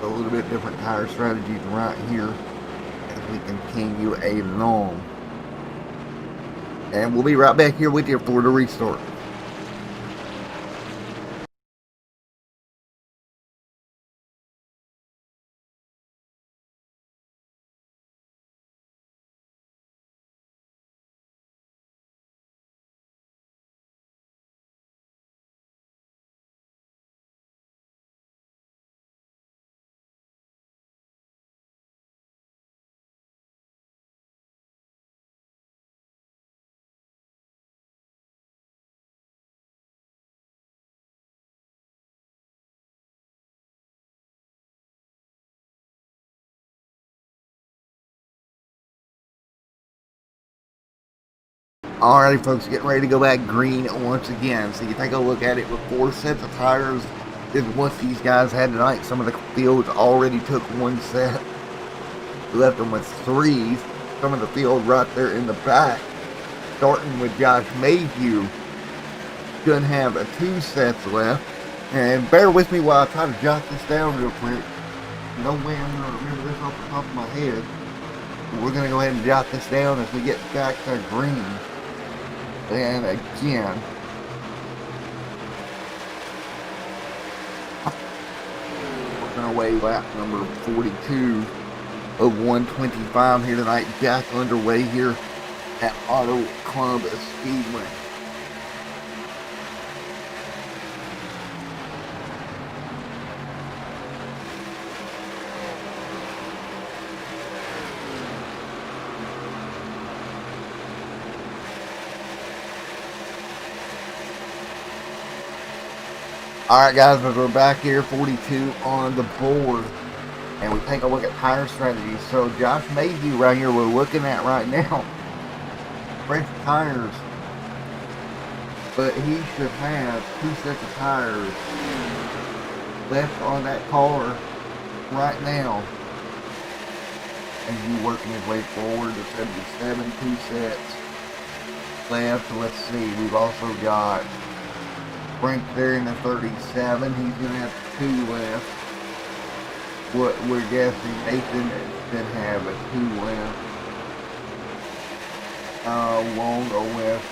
S1: A little bit different tire strategies right here as we continue along. And we'll be right back here with you for the restart. Alrighty folks, getting ready to go back green once again. So you take a look at it with 4 sets of tires is what these guys had tonight. Some of the fields already took 1 set. We left them with 3. Some of the field right there in the back, starting with Josh Mayhew, gonna have 2 sets left. And bear with me while I try to jot this down real quick. No way I'm gonna remember this off the top of my head. But we're gonna go ahead and jot this down as we get back to green. And again, working our way lap number 42 of 125 here tonight. Back underway here at Auto Club Speedway. Alright guys, as we're back here, 42 on the board, and we take a look at tire strategy. So Josh Mayhew right here, we're looking at right now, fresh tires, but he should have 2 sets of tires left on that car right now. And he's working his way forward to 77, 2 sets left. So let's see, we've also got Frank there in the 37. He's going to have 2 left. What we're guessing, Nathan should have 2 left. Won't go with,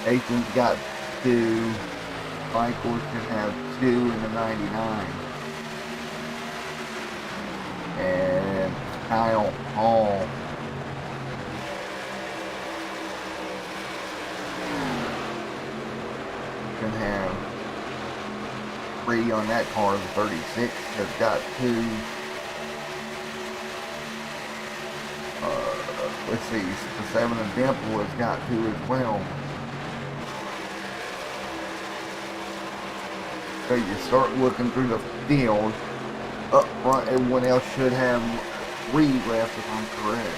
S1: Nathan's got 2. Michael should have 2 in the 99. And Kyle Hall can have 3 on that car. The 36 has got 2. Let's see, the 7 of Dimple has got 2 as well. So you start looking through the field. Up front, everyone else should have 3 left if I'm correct.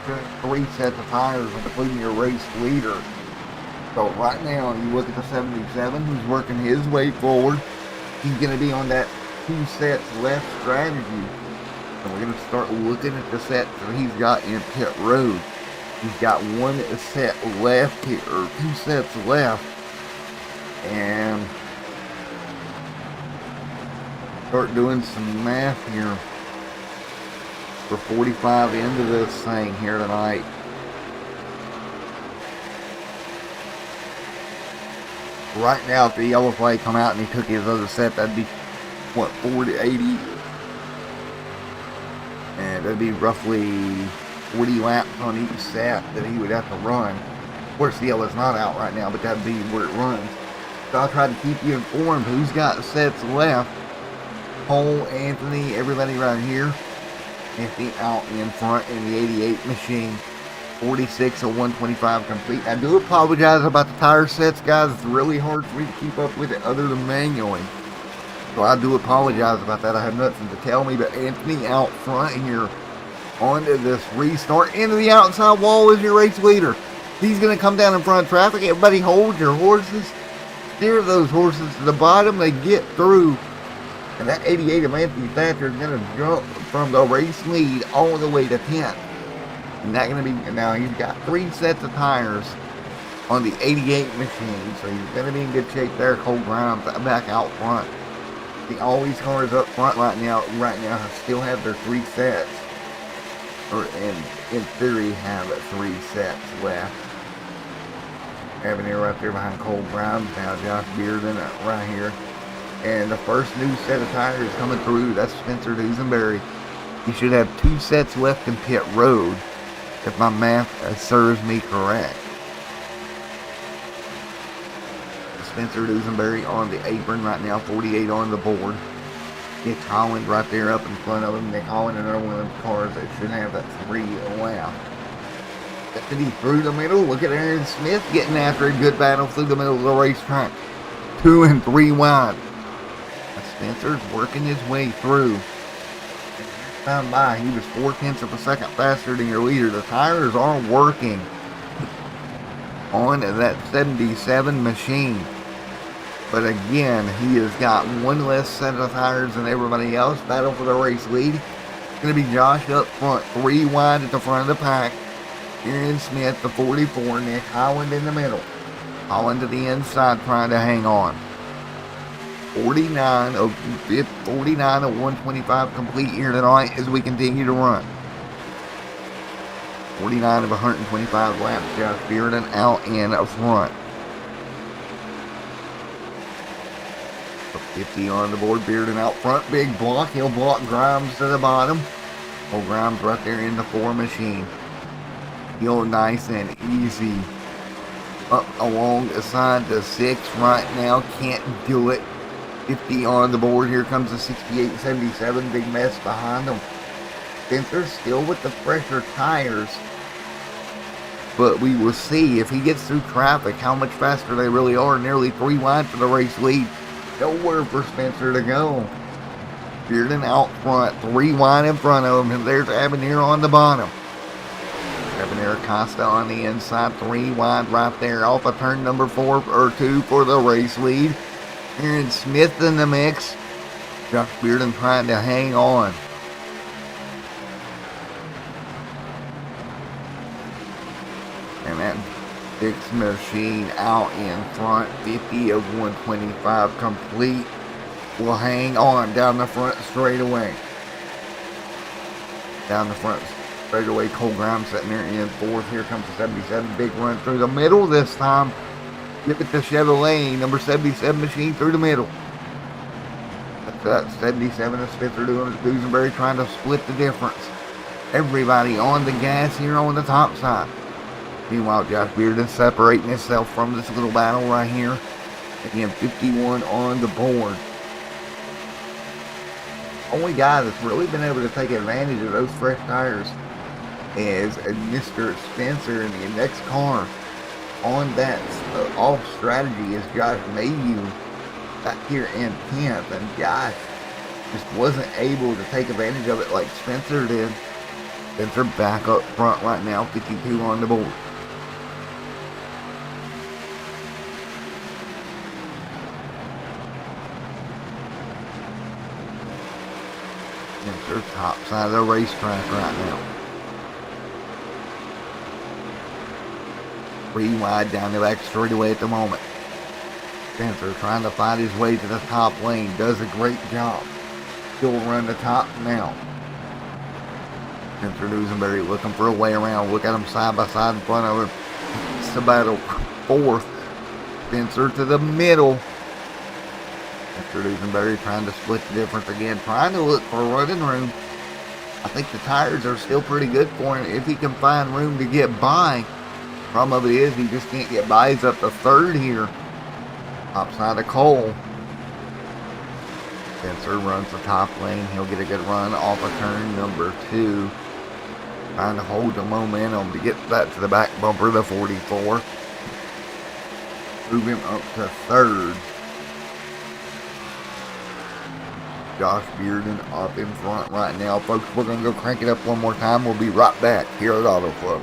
S1: Just 3 sets of tires, including your race leader. So right now, you look at the 77, who's working his way forward. He's going to be on that 2 sets left strategy. And we're going to start looking at the sets that he's got in pit road. He's got 1 set left here, or 2 sets left. And start doing some math here. We're 45 into this thing here tonight. Right now, if the yellow flag come out and he took his other set, that'd be, what, 40, 80? And that'd be roughly 40 laps on each set that he would have to run. Of course, the yellow's not out right now, but that'd be where it runs. So I'll try to keep you informed who's got sets left. Cole, Anthony, everybody right here. Anthony out in front in the 88 machine. 46 of 125 complete. I do apologize about the tire sets, guys. It's really hard for me to keep up with it other than manually. So I do apologize about that. I have nothing to tell me, but Anthony out front here onto this restart. Into the outside wall is your race leader. He's going to come down in front of traffic. Everybody hold your horses. Steer those horses to the bottom. They get through. And that 88 of Anthony Thatcher is going to jump from the race lead all the way to 10th. And that's going to be, now he's got 3 sets of tires on the 88 machine, so he's going to be in good shape there. Cole Grimes back out front. All these cars up front right now still have their 3 sets, or in theory have 3 sets left. Avenir right there behind Cole Grimes, now Josh Bearden right here. And the first new set of tires coming through, that's Spencer Dusenberry. He should have 2 sets left in pit road, if my math serves me correct. Spencer Dusenberry on the apron right now, 48 on the board. Nick Holland right there up in front of him. Nick Holland, another one of those cars that should have that 3 left. Deputy through the middle. Look at Aaron Smith getting after a good battle through the middle of the racetrack. 2 and 3 wide. Spencer's working his way through. Time by, he was 4/10 of a second faster than your leader. The tires are working on that 77 machine. But again, he has got 1 less set of tires than everybody else. Battle for the race lead. It's going to be Josh up front, 3 wide at the front of the pack. Aaron Smith, the 44, Nick Holland in the middle. Holland to the inside trying to hang on. 49 of 125 complete here tonight as we continue to run. 49 of 125 laps. Josh Bearden out in front. 50 on the board. Bearden out front. Big block. He'll block Grimes to the bottom. Oh, Grimes right there in the 4 machine. He'll nice and easy up along the side to 6 right now. Can't do it. 50 on the board. Here comes the 68 77. Big mess behind them. Spencer's still with the fresher tires. But we will see if he gets through traffic how much faster they really are. Nearly 3 wide for the race lead. Nowhere for Spencer to go. Bearden out front. 3 wide in front of him. And there's Avenir on the bottom. Avenir Costa on the inside. 3 wide right there. Off of turn number 4 or 2 for the race lead. Aaron Smith in the mix. Josh Bearden trying to hang on. And that 6 machine out in front. 50 of 125 complete. Will hang on down the front straightaway. Down the front straightaway. Cole Grimes sitting there in 4th. Here comes the 77. Big run through the middle this time. Give it to Chevrolet, number 77 machine through the middle. That's that 77 of Spencer Dusenberry trying to split the difference. Everybody on the gas here on the top side. Meanwhile, Josh Bearden separating himself from this little battle right here. Again, 51 on the board. Only guy that's really been able to take advantage of those fresh tires is Mr. Spencer in the next car. On that off strategy is Josh Mayhew back here in 10th, and Josh just wasn't able to take advantage of it like Spencer did. Spencer back up front right now, 52 on the board. Spencer top side of the racetrack right now. 3 wide down the back straightaway at the moment. Spencer trying to find his way to the top lane. Does a great job. Still run the top now. Spencer Dusenberry looking for a way around. Look at him side by side in front of him. It's the battle. 4th. Spencer to the middle. Spencer Dusenberry trying to split the difference again. Trying to look for running room. I think the tires are still pretty good for him if he can find room to get by. Problem of it is he just can't get by. He's up to 3rd here. Top side of Cole. Spencer runs the top lane. He'll get a good run off of turn number 2. trying to hold the momentum to get back to the back bumper, the 44. Move him up to third. Josh Bearden up in front right now. Folks, we're going to go crank it up one more time. We'll be right back here at Auto Club.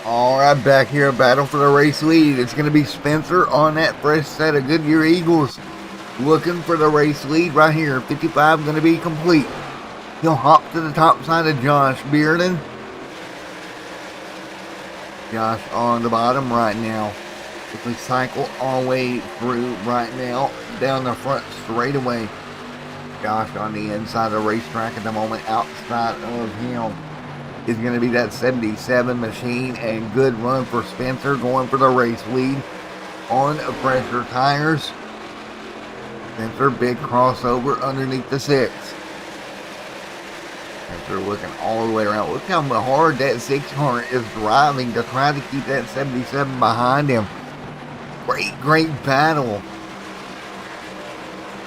S1: Alright, back here, battle for the race lead. It's going to be Spencer on that fresh set of Goodyear Eagles. Looking for the race lead right here. 55 going to be complete. He'll hop to the top side of Josh Bearden. Josh on the bottom right now. If we cycle all the way through right now, down the front straightaway. Josh on the inside of the racetrack at the moment, outside of him is going to be that 77 machine, and good run for Spencer going for the race lead on pressure tires. Spencer, big crossover underneath the 6. Spencer looking all the way around. Look how hard that 6 car is driving to try to keep that 77 behind him. Great battle.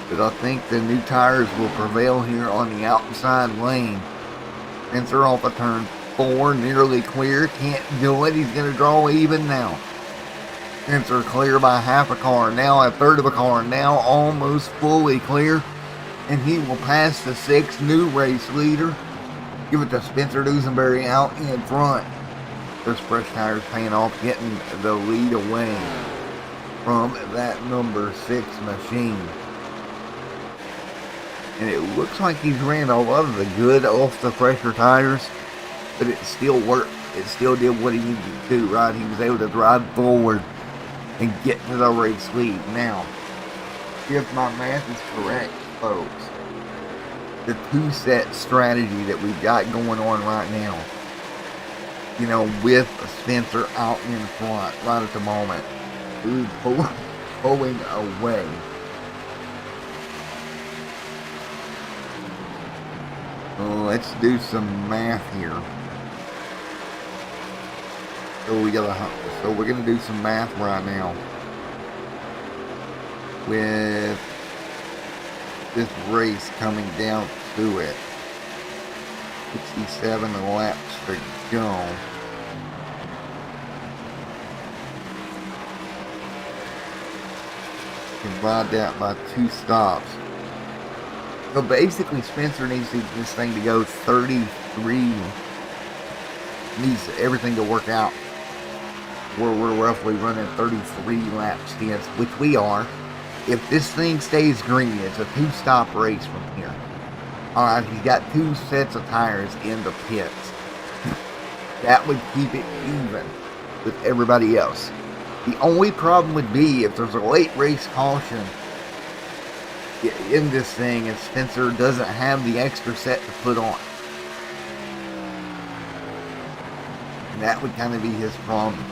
S1: But I think the new tires will prevail here on the outside lane. Spencer off of turn 4, nearly clear, can't do it, he's going to draw even now. Spencer clear by half a car, now a third of a car, now almost fully clear, and he will pass the 6 new race leader. Give it to Spencer Dusenberry out in front. Those fresh tires paying off, getting the lead away from that number 6 machine. And it looks like he's ran a lot of the good off the fresher tires, but it still worked. It still did what he needed to do, right? He was able to drive forward and get to the race lead. Now, if my math is correct, folks, the 2-set strategy that we've got going on right now, you know, with Spencer out in front right at the moment, pulling away. Let's do some math here. So we're gonna do some math right now with this race coming down to it. 67 laps to go. Divide that by 2 stops. So basically, Spencer needs this thing to go 33. Needs everything to work out. We're roughly running 33 laps hence, which we are. If this thing stays green, it's a 2-stop race from here. Alright, he's got 2 sets of tires in the pits. That would keep it even with everybody else. The only problem would be if there's a late race caution in this thing and Spencer doesn't have the extra set to put on. And that would kind of be his problem.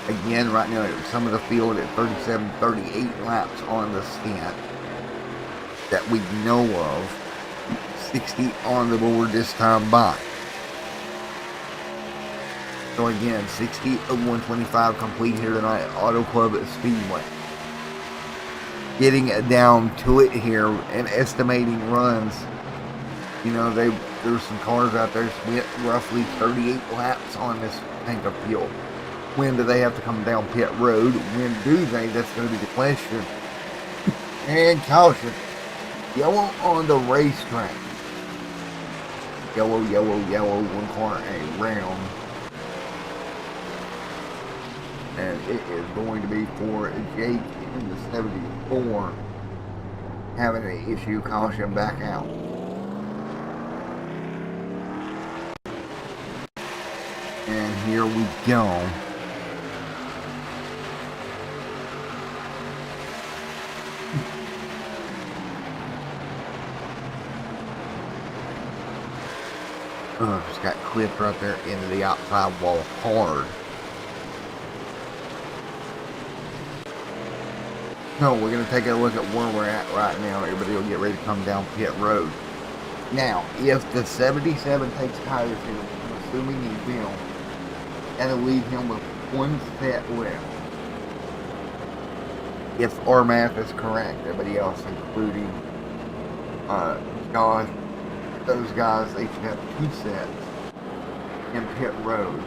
S1: Again, right now, some of the field at 37, 38 laps on the stint that we know of. 60 on the board this time by. So again, 60 of 125 complete here tonight at Auto Club at Speedway. Getting down to it here and estimating runs. You know, there's some cars out there that went roughly 38 laps on this tank of fuel. When do they have to come down pit road? When do they? That's going to be the question. And caution, yellow on the racetrack. Yellow, yellow, yellow, one car around. And it is going to be for Jake in the 74 having an issue. Caution back out. And here we go. Just got clipped right there into the outside wall hard. So we're going to take a look at where we're at right now. Everybody will get ready to come down pit road. Now, if the 77 takes tires here, I'm assuming he will, that'll leave him with one set left. If our math is correct, everybody else, including Josh, those guys, they should have 2 sets in pit road.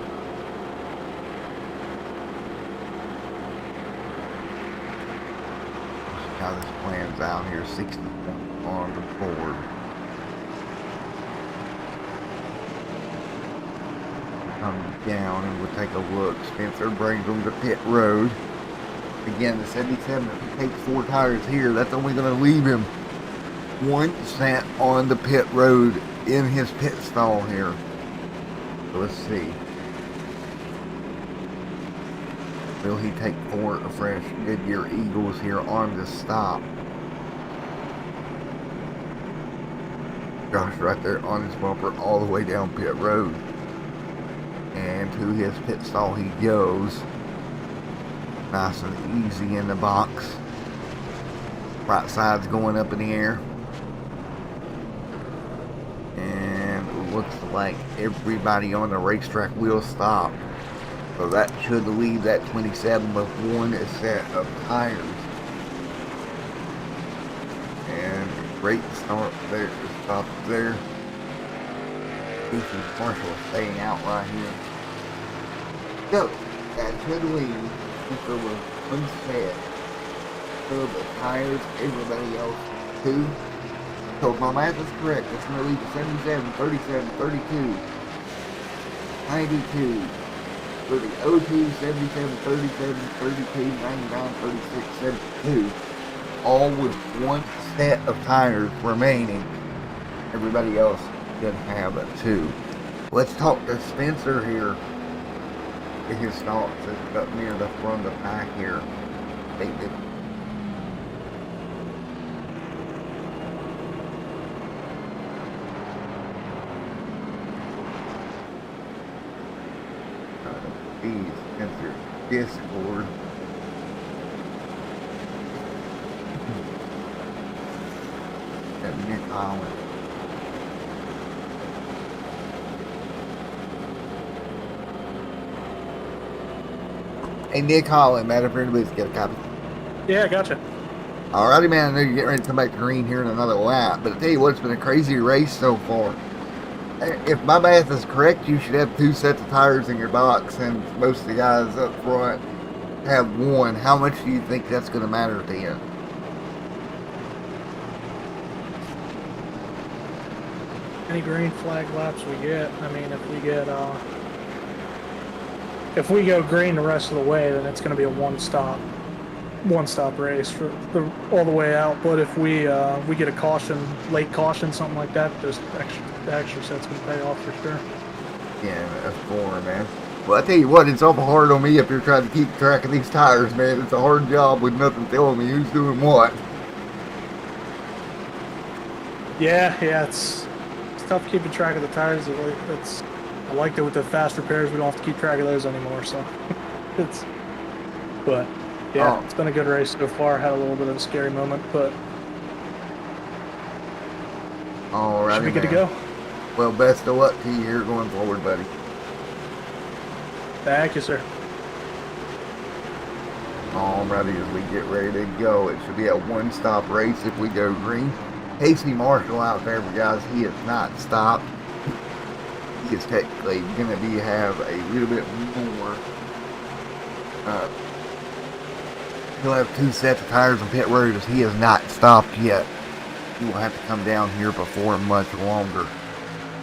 S1: See how this plans out here. 60 points on the board. Come down and we'll take a look. Spencer brings them to pit road. Again, the 77, if he takes 4 tires here, that's only going to leave him 1 set on the pit road in his pit stall here. So let's see. Will he take 4 fresh Goodyear Eagles here on the stop? Josh right there on his bumper all the way down pit road. And to his pit stall he goes. Nice and easy in the box. Right side's going up in the air. And looks like everybody on the racetrack will stop. So that should leave that 27 with 1 set of tires. And great start there, stop there. Ethan Marshall staying out right here. So that should leave Cooper with 1 set of the tires, everybody else 2. So if my math is correct, it's going to leave the 77, 37, 32, 92, for the 02, 77, 37, 32, 99, 36, 72, all with 1 set of tires remaining. Everybody else can have 2. Let's talk to Spencer here. Get his thoughts up near the front of the pack here. Spencer Discord. Nick Holland. Hey, Nick Holland, man, if you're in the booth, get a copy.
S3: Yeah, gotcha.
S1: Alrighty, man, I know you're getting ready to come back to green here in another lap, but I tell you what, it's been a crazy race so far. If my math is correct, you should have 2 sets of tires in your box, and most of the guys up front have 1. How much do you think that's going to matter at the end?
S3: Any green flag laps we get, I mean, if we go green the rest of the way, then it's going to be a one stop race for all the way out. But if we get a caution, late caution, something like that, the extra set's going to pay off for sure.
S1: Yeah, that's 4, man. Well, I tell you what, it's awful hard on me if you're trying to keep track of these tires, man. It's a hard job with nothing telling me who's doing what.
S3: Yeah, it's tough keeping track of the tires. I like that with the fast repairs, we don't have to keep track of those anymore. So but yeah, It's been a good race so far. Had a little bit of a scary moment, but
S1: alrighty,
S3: should be good to go.
S1: Well, best of luck to you here going forward, buddy.
S3: Thank you, sir.
S1: Alrighty, as we get ready to go, it should be a one-stop race if we go green. Casey Marshall out there, guys, he has not stopped. he is technically going to have a little bit more. He'll have 2 sets of tires on pit road as he has not stopped yet. He will have to come down here before much longer.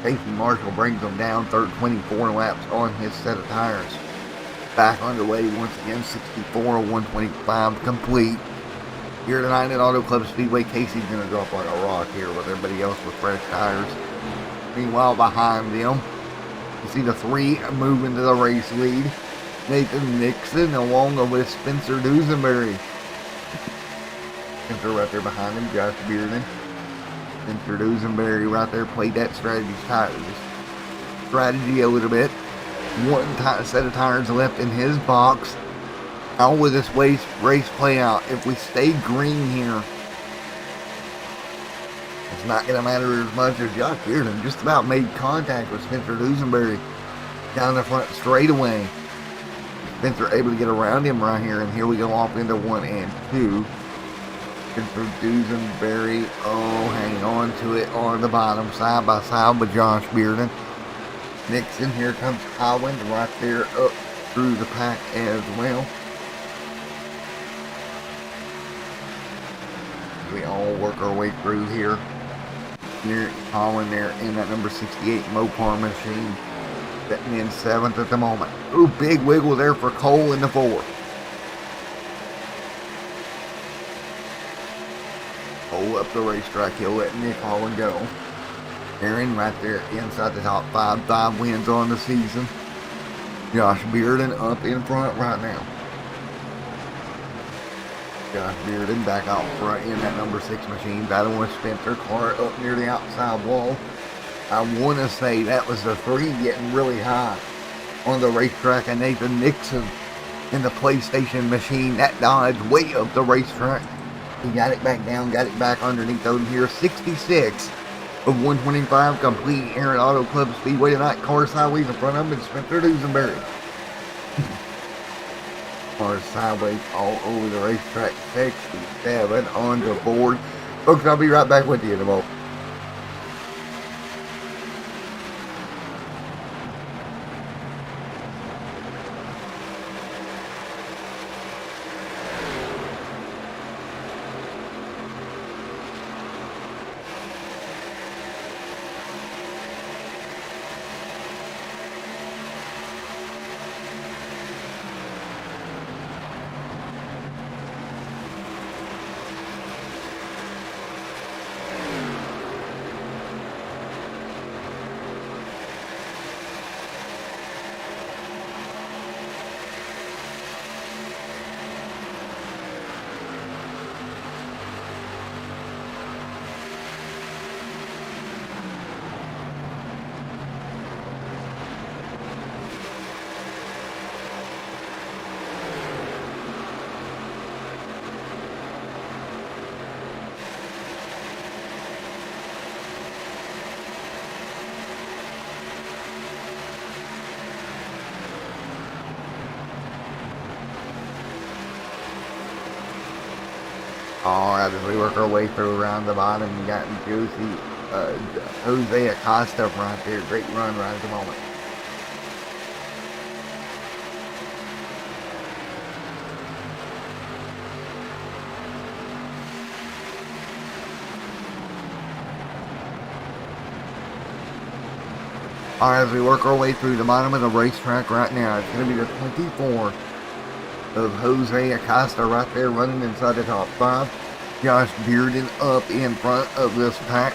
S1: Casey Marshall brings him down 24 laps on his set of tires. Back underway once again, 64 125 complete. Here tonight at Auto Club Speedway, Casey's going to drop like a rock here with everybody else with fresh tires. Meanwhile, behind them, you see the 3 moving to the race lead. Nathan Nixon along with Spencer Dusenberry. Spencer right there behind him, Josh Bearden. Spencer Dusenberry right there played that strategy a little bit. 1 set of tires left in his box. How will this race play out? If we stay green here, it's not going to matter as much as Josh Bearden just about made contact with Spencer Dusenberry down the front straightaway. Spencer able to get around him right here, and here we go off into 1 and 2. Spencer Dusenberry, hanging on to it on the bottom, side by side with Josh Bearden. Nixon, here comes Holland right there up through the pack as well. We all work our way through here. Here, Holland there in that number 68 Mopar machine. Sitting in 7th at the moment. Ooh, big wiggle there for Cole in the 4th. Cole up the racetrack. He'll let Nick Holland go. Aaron right there inside the top 5. 5 wins on the season. Josh Bearden up in front right now. Josh Bearden back out front in that number 6 machine. Battling with Spencer Clark up near the outside wall. I want to say that was the 3 getting really high on the racetrack, and Nathan Nixon in the PlayStation machine. That dodge way up the racetrack. He got it back down, got it back underneath over here. 66 of 125 complete here at Auto Club Speedway tonight. Car sideways in front of him, and Spencer Dusenberry. Cars sideways all over the racetrack. 67 on the board. Folks, I'll be right back with you in a moment. Alright, as we work our way through around the bottom, we got Jose Acosta right there. Great run right at the moment. Alright, as we work our way through the bottom of the racetrack right now, it's going to be the 24 of Jose Acosta right there running inside the top 5. Josh Bearden up in front of this pack.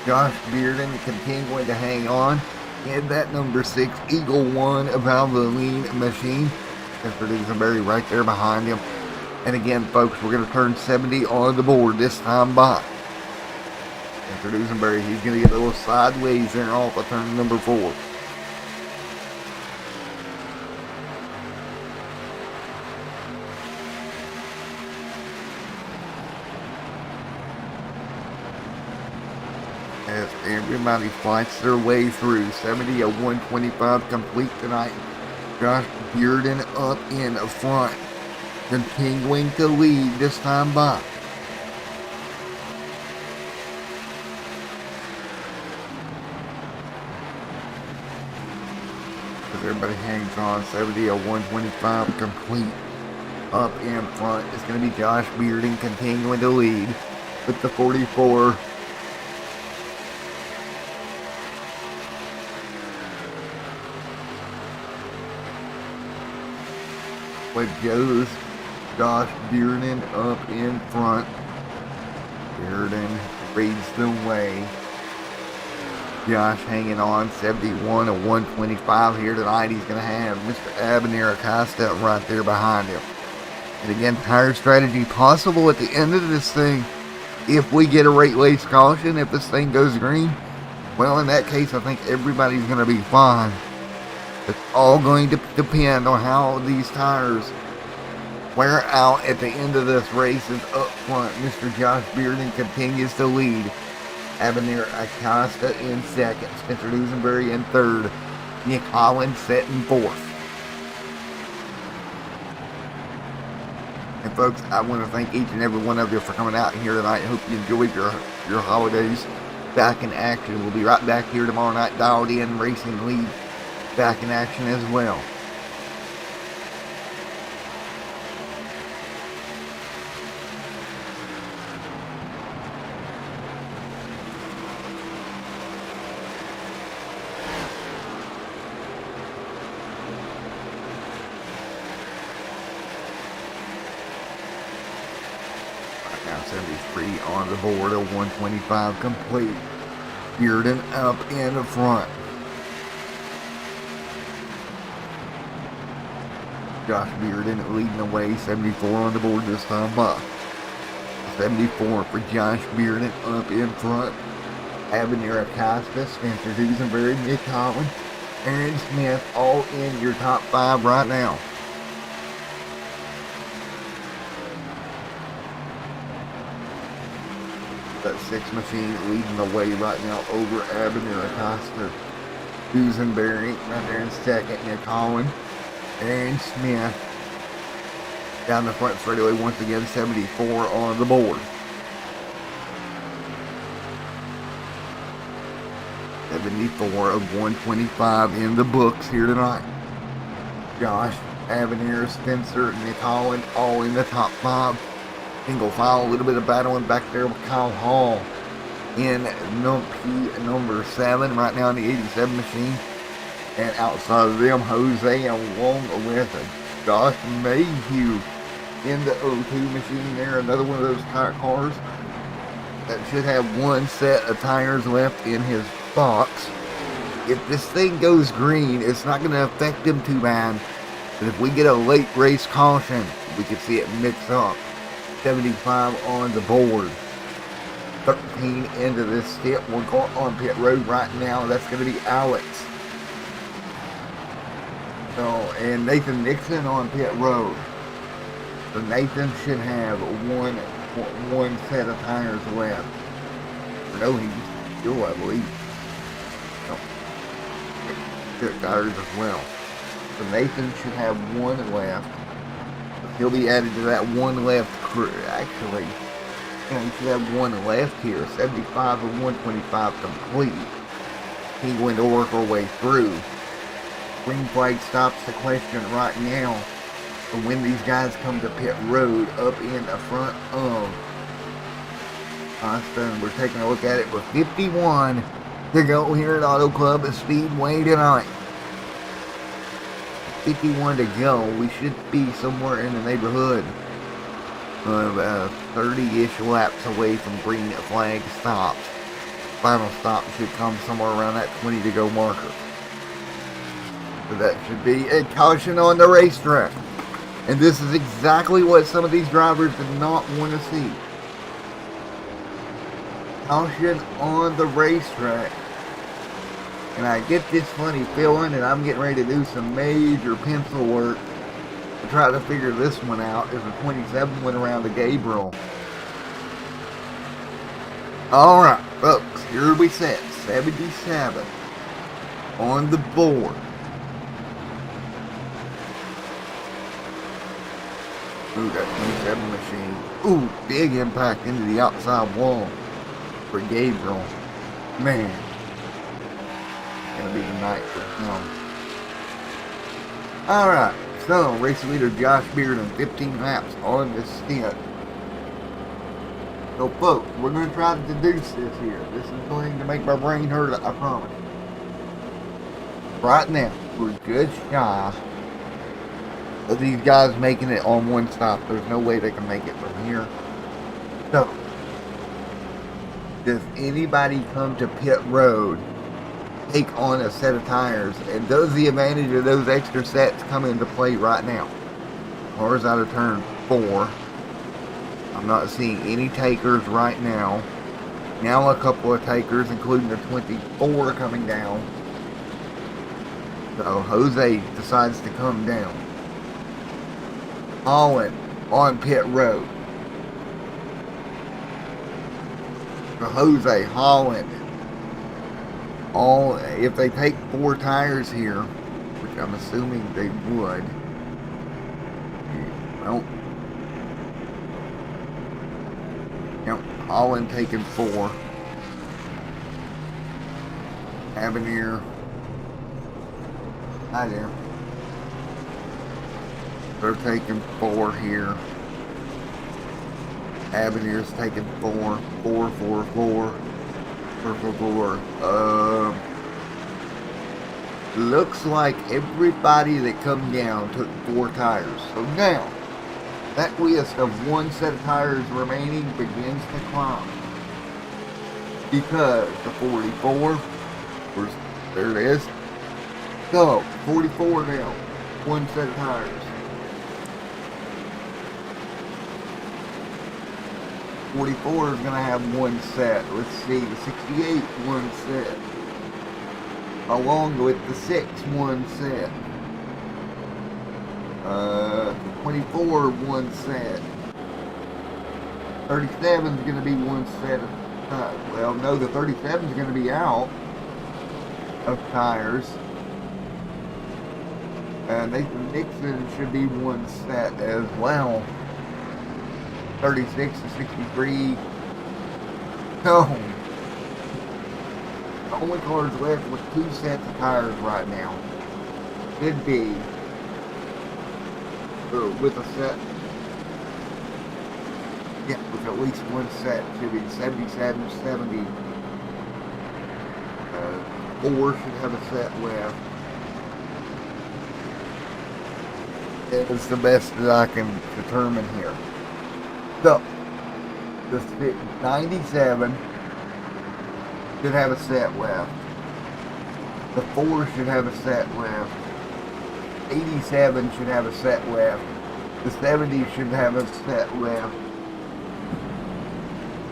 S1: Josh Bearden continuing to hang on in that number 6 Eagle 1 Valvoline machine. Spencer Dusenberry right there behind him. And again, folks, we're going to turn 70 on the board this time by. Spencer Dusenberry, he's going to get a little sideways there off of turn number 4. As everybody fights their way through. 70 of 125 complete tonight. Josh Bearden up in front, continuing to lead this time by. everybody hangs on. 70 of 125 complete. Up in front is going to be Josh Bearden continuing to lead with the 44. What goes Josh Bearden up in front. Bearden leads the way. Josh hanging on, 71 of 125 here tonight. He's going to have Mr. Abner Acosta right there behind him. And again, tire strategy possible at the end of this thing. If we get a race caution, if this thing goes green, well, in that case, I think everybody's going to be fine. It's all going to depend on how these tires wear out at the end of this race. Is up front, Mr. Josh Bearden continues to lead. Abner Acosta in second. Spencer Dusenberry in third. Nick Holland set in fourth. And folks, I want to thank each and every one of you for coming out here tonight. I hope you enjoyed your holidays. Back in action. We'll be right back here tomorrow night. Dialed In Racing League. Back in action as well. Now 73 on the board, a 125 complete. Bearden up in the front. Josh Bearden leading the way, 74 on the board this time by. 74 for Josh Bearden up in front. Abner Acosta, Spencer Dusenberry, Nick Holland, Aaron Smith, all in your top 5 right now. That 6 machine leading the way right now over Abner Acosta. Dusenberry right there in second. Nick Holland. Aaron Smith down the front straightaway once again, 74 on the board. 74 of 125 in the books here tonight. Josh, Abner, Spencer, Nick Holland, all in the top 5. Single file, a little bit of battling back there with Kyle Hall in number 7 right now in the 87 machine. And outside of them, Jose along with Josh Mayhew in the 02 machine there. Another one of those cars that should have one set of tires left in his box. If this thing goes green, it's not going to affect him too bad. But if we get a late race caution, we could see it mix up. 75 on the board. 13 into this step. We're going on pit road right now. That's going to be Alex. So, and Nathan Nixon on pit road. So Nathan should have one set of tires left. No, he's still, I believe. No. Pit tires as well. So Nathan should have one left. He'll be added to that one left crew. Actually, he should have one left here. 75 of 125 complete. He going to work our way through. Green flag stops the question right now for when these guys come to pit road up in the front of Austin. We're taking a look at it with 51 to go here at Auto Club Speedway tonight. 51 to go. We should be somewhere in the neighborhood of 30-ish laps away from green flag stops. Final stop should come somewhere around that 20 to go marker. So that should be a caution on the racetrack. And this is exactly what some of these drivers did not want to see. Caution on the racetrack. And I get this funny feeling, and I'm getting ready to do some major pencil work to try to figure this one out. If the 27 went around to Gabriel. Alright, folks, here we set 77 on the board. Ooh, that 27 machine. Ooh, big impact into the outside wall for Gabriel. Man. Gonna be the night for him. Alright, so race leader Josh Beard in 15 laps on the stint. So folks, we're going to try to deduce this here. This is going to make my brain hurt, I promise. Right now, we're just shy of these guys making it on one stop. There's no way they can make it from here. So, does anybody come to pit road, take on a set of tires, and does the advantage of those extra sets come into play right now? Cars out of turn 4. I'm not seeing any takers right now. Now a couple of takers, including the 24 coming down. So Jose decides to come down. Holland on pit road. So Jose, Holland. If they take 4 tires here, which I'm assuming they would. Well, yep, Holland taking 4. Avenir. Hi there. They're taking 4 here. Avenir's taking 4. 4, 4, 4. 4, 4, 4. Looks like everybody that come down took 4 tires. So now, that list of 1 set of tires remaining begins to climb. Because the 44, there it is. So, 44 now, 1 set of tires. 44 is going to have 1 set. Let's see, the 68, 1 set. Along with the 6, 1 set. 24, 1 set. 37 is going to be 1 set of tires. Well, no, the 37 is going to be out of tires. Nathan Dixon should be 1 set as well. 36 to 63. So, the only cars left with 2 sets of tires right now should be with a set. Yeah, with at least 1 set. Should be 77, 70. 4 should have a set left. It's the best that I can determine here. So, the 97 should have a set left. The 4 should have a set left. 87 should have a set left. The 70 should have a set left.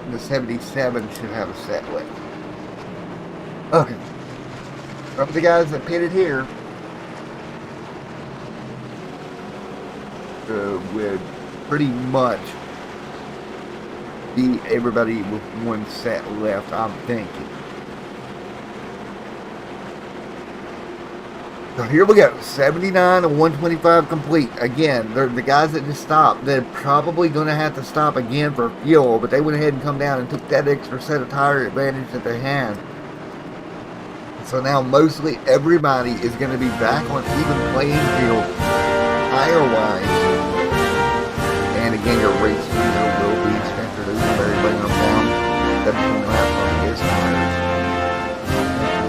S1: And the 77 should have a set left. Okay. From the guys that pitted here, would pretty much be everybody with 1 set left, I'm thinking. So here we go, 79 and 125 complete. Again, they're the guys that just stopped. They're probably going to have to stop again for fuel, but they went ahead and come down and took that extra set of tire advantage that they had. So now mostly everybody is going to be back on even playing field, tire-wise. And again, your race leader will be Spencer Dusenberry, bringing them down 17 laps on his tires.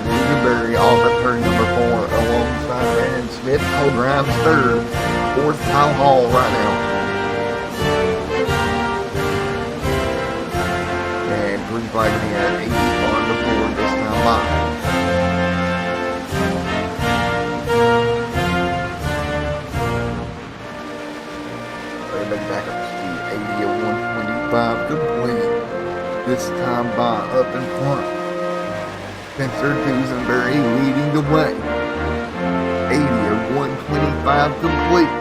S1: Dusenberry off at turn number 4 alongside Brandon Smith. Cole Grimes 3rd. 4th, Kyle Hall right now. And green flag in the air, 8 on the board this time by. Back up to speed, 80 and 125 complete. This time by up in front. Spencer Dusenberry leading the way. 80 and 125 complete.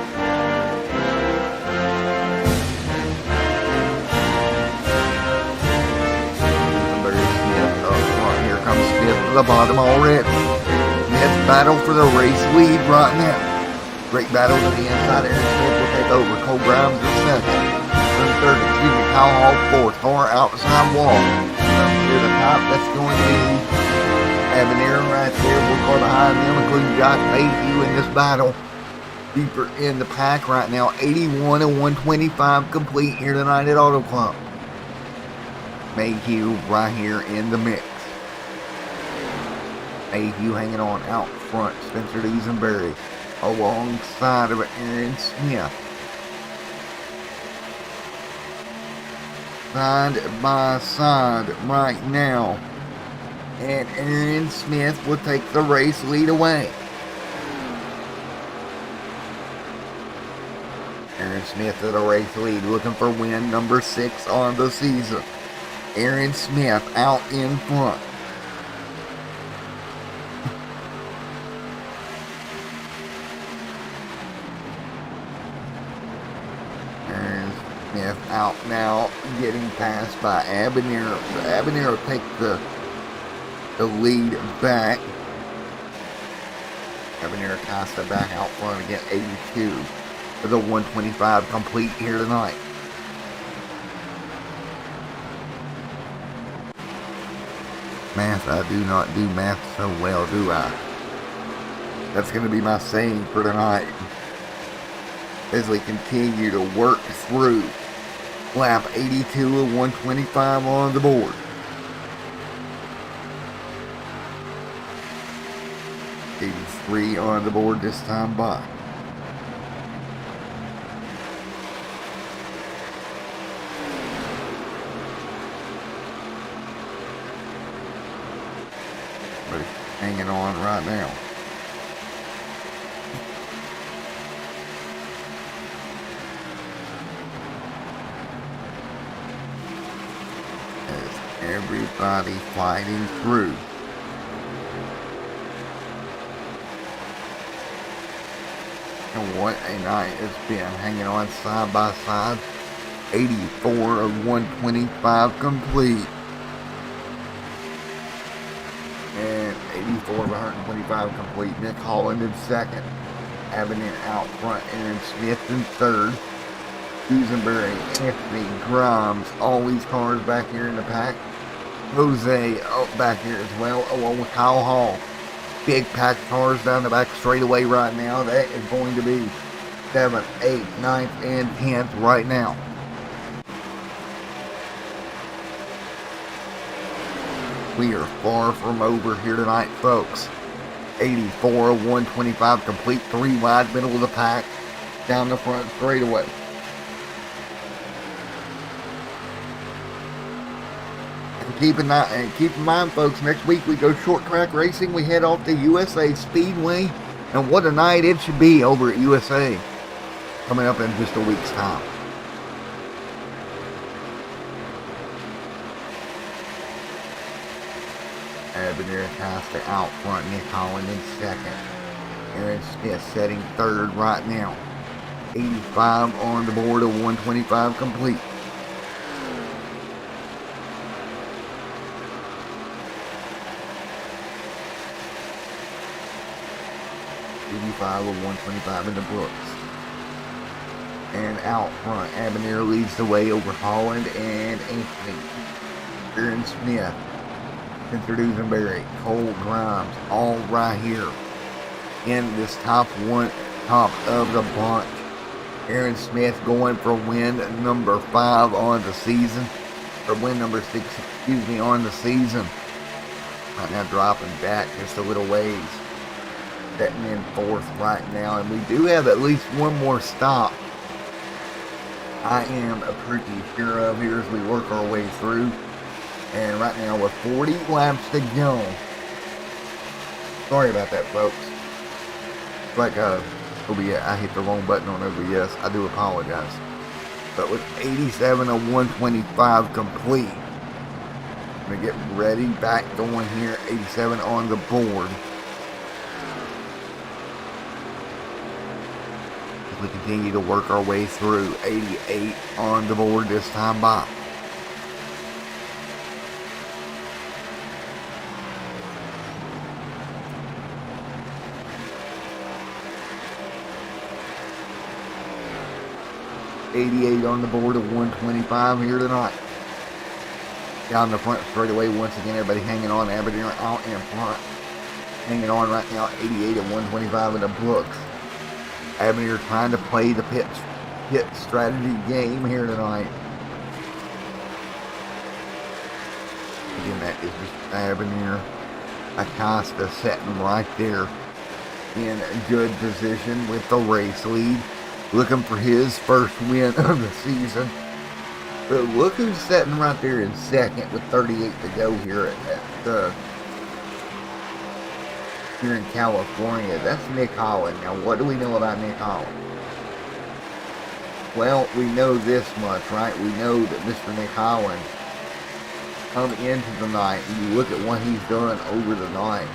S1: Dusenberry, Smith up front. Here comes Smith to the bottom already. Smith battle for the race lead right now. Great battle to the inside. Aaron Smith will take over. Cole Grimes is second. Third, Kyle Hall 4th. Far outside wall. Near the top, that's going to be Avenir right there. We're far behind them, including Josh Mayhew in this battle. deeper in the pack right now. 81 and 125 complete here tonight at Auto Club. Mayhew right here in the mix. Mayhew hanging on out front. Spencer Duesenberry alongside of Aaron Smith. Side by side right now. And Aaron Smith will take the race lead away. Aaron Smith at the race lead, looking for win number 6 on the season. Aaron Smith out in front. Aaron Smith out now, getting passed by Habanero. Habanero will take the lead back. Habanero Costa back out front again, 82 for the 125 complete here tonight. Math, I do not do math so well, do I? That's going to be my saying for tonight as we continue to work through lap 82 of 125 on the board. '83 on the board this time by. Hanging on right now. As everybody fighting through. And what a night it's been, hanging on side by side. 84 of 125 complete. And 84 of 125 complete. Nick Holland in second. Habanero out front. Aaron Smith in third. Duesenberry, Anthony, Grimes, all these cars back here in the pack. Jose back here as well, along with Kyle Hall. Big pack cars down the back straightaway right now. That is going to be 7th, 8th, 9th, and 10th right now. We are far from over here tonight, folks. 84 of 125 complete, 3 wide, middle of the pack, down the front straightaway. And keep in mind, folks, next week we go short track racing. We head off to USA Speedway, and what a night it should be over at USA. Coming up in just a week's time. Habanero Costa out front, Nick Holland in second. Aaron Smith setting third right now. 85 on the board of 125 complete. Of 125 in the books. And out front, Habanero leads the way over Holland and Anthony. Aaron Smith, Spencer Duesenberry, Cole Grimes, all right here in this top of the bunch. Aaron Smith going for win number 5 on the season, or win number 6, on the season. Right now dropping back just a little ways. Setting in 4th right now, and we do have at least one more stop. I am pretty sure of here as we work our way through. And right now with 40 laps to go. Sorry about that, folks. It's like I hit the wrong button on OBS. I do apologize. But with 87 of 125 complete, I'm gonna get ready, back going here. 87 on the board. We continue to work our way through. 88 on the board this time by. $88 on the board of 125 here tonight. Down the front straightaway once again, everybody hanging on. Aberdeen out in front. Hanging on right now, 88 and 125 in the books. Avenir trying to play the pit strategy game here tonight. Again, that is just Avenir. Acosta sitting right there in good position with the race lead, looking for his first win of the season. But look who's sitting right there in second with 38 to go here here in California. That's Nick Holland. Now, what do we know about Nick Holland? Well, we know this much, right? We know that Mr. Nick Holland coming into the night, and you look at what he's done over the night.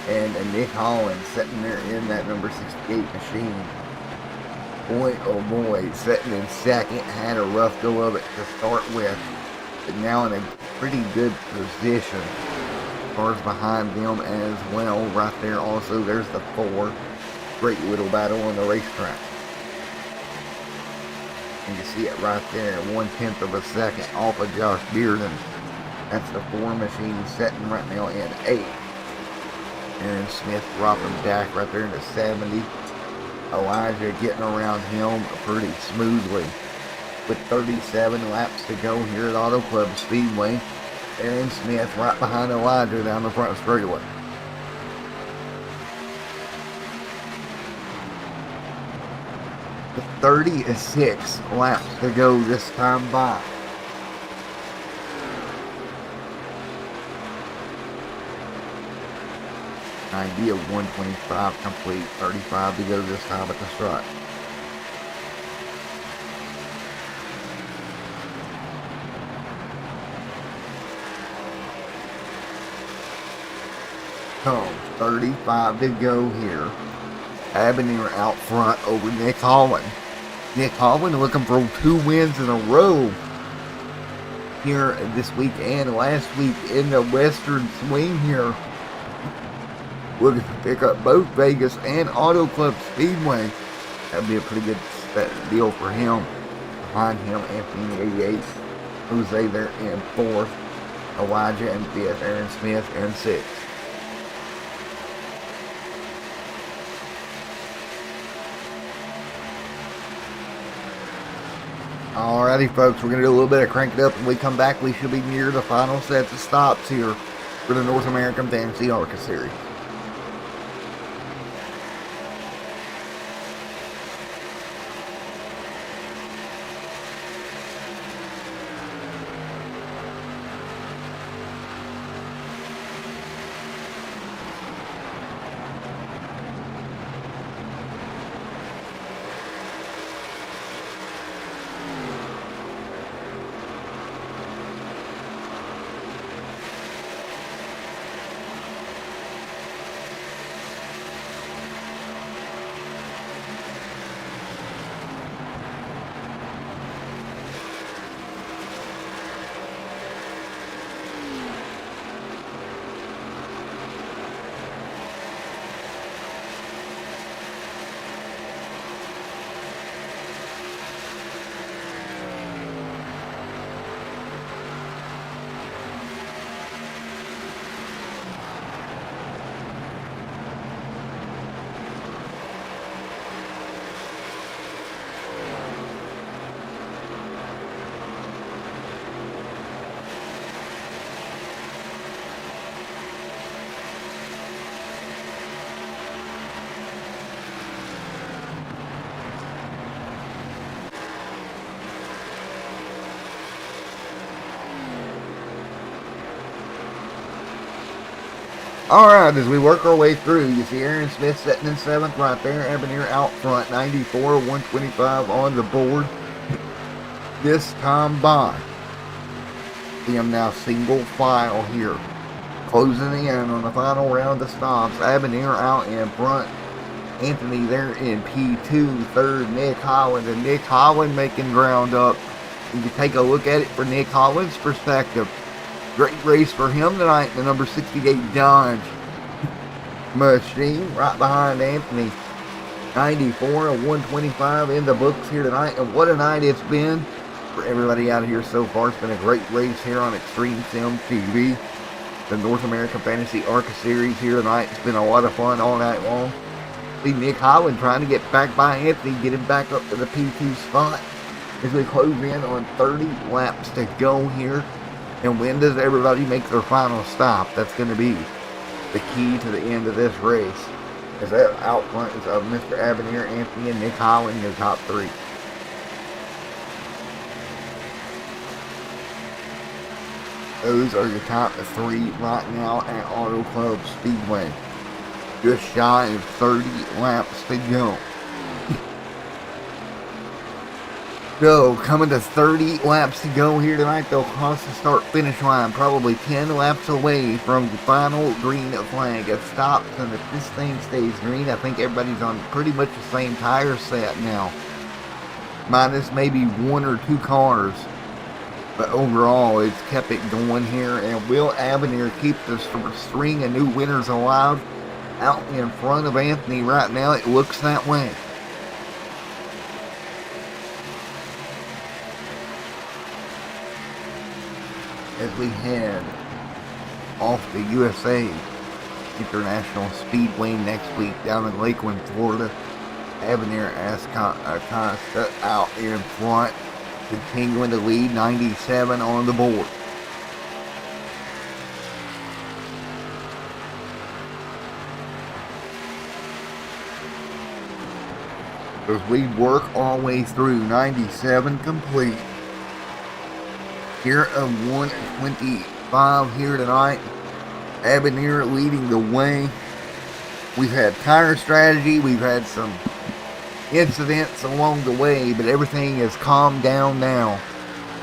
S1: And Nick Holland sitting there in that number 68 machine. Boy, oh boy, sitting in second, had a rough go of it to start with, but now in a pretty good position. Cars behind them as well, right there. Also, there's the 4. Great little battle on the racetrack. You can see it right there, 1/10 of a second off of Josh Bearden. That's the 4 machine sitting right now in 8. Aaron Smith dropping back right there into 70. Elijah getting around him pretty smoothly. With 37 laps to go here at Auto Club Speedway. Aaron Smith right behind Elijah down the front straightaway. With 36 laps to go this time by. An idea of 125 complete, 35 to go this time at the start. Come, 35 to go here. Avenir out front over Nick Holland. Nick Holland looking for 2 wins in a row here this week and last week in the Western Swing here. Looking to pick up both Vegas and Auto Club Speedway. That'd be a pretty good deal for him. Behind him, Anthony 88th. Jose there in 4th. Elijah in 5th. Aaron Smith in 6th. Alrighty, folks, we're going to do a little bit of crank it up. When we come back, we should be near the final sets of stops here for the North American Fantasy Arca Series. Alright, as we work our way through, you see Aaron Smith sitting in 7th right there. Avenir out front, 94, 125 on the board. This time by. See him now single file here. Closing in on the final round of stops. Avenir out in front. Anthony there in P2. 3rd, Nick Holland. And Nick Holland making ground up. You can take a look at it from Nick Holland's perspective. Great race for him tonight, the number 68 Dodge machine right behind Anthony. 94 and 125 in the books here tonight. And what a night it's been for everybody out here so far. It's been a great race here on Extreme Sim TV. The North American Fantasy Arca Series here tonight. It's been a lot of fun all night long. See Nick Holland trying to get back by Anthony, get him back up to the P2 spot as we close in on 30 laps to go here. And when does everybody make their final stop? That's going to be the key to the end of this race. As that out front is of Mr. Avenir, Anthony, and Nick Holland, your top three. Those are your top three right now at Auto Club Speedway. Just shy of 30 laps to go. So, coming to 30 laps to go here tonight, they'll cross the start-finish line, probably 10 laps away from the final green flag. It stops, and if this thing stays green, I think everybody's on pretty much the same tire set now. Minus maybe one or two cars. But overall, it's kept it going here, and will Avenir keep this string of new winners alive? Out in front of Anthony right now, it looks that way. As we head off the USA International Speedway next week down in Lakeland, Florida, Avenir Acosta out in front, continuing to lead, 97 on the board. As we work our way through 97 complete. Here of 125 here tonight. Avenir leading the way. We've had tire strategy. We've had some incidents along the way, but everything has calmed down now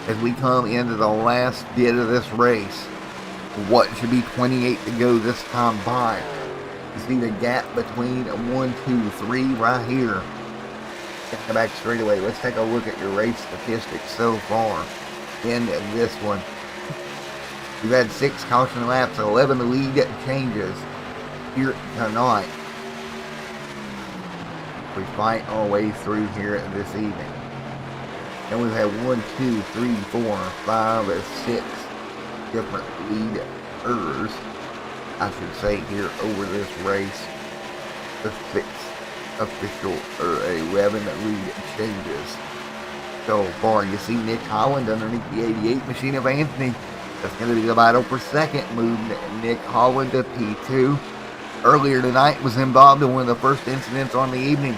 S1: as we come into the last bit of this race. What should be 28 to go this time by. You see the gap between 1, 2, 3 right here. Take the back straightaway. Let's take a look at your race statistics so far in this one. We've had 6 caution laps, 11 lead changes here tonight. We fight our way through here this evening. And we've had 1, 2, 3, 4, 5, 6 different leaders, I should say, here over this race. The 6 official, or 11 lead changes so far. You see Nick Holland underneath the 88 machine of Anthony. That's going to be the battle for second, moving Nick Holland to P2. Earlier tonight was involved in one of the first incidents on the evening.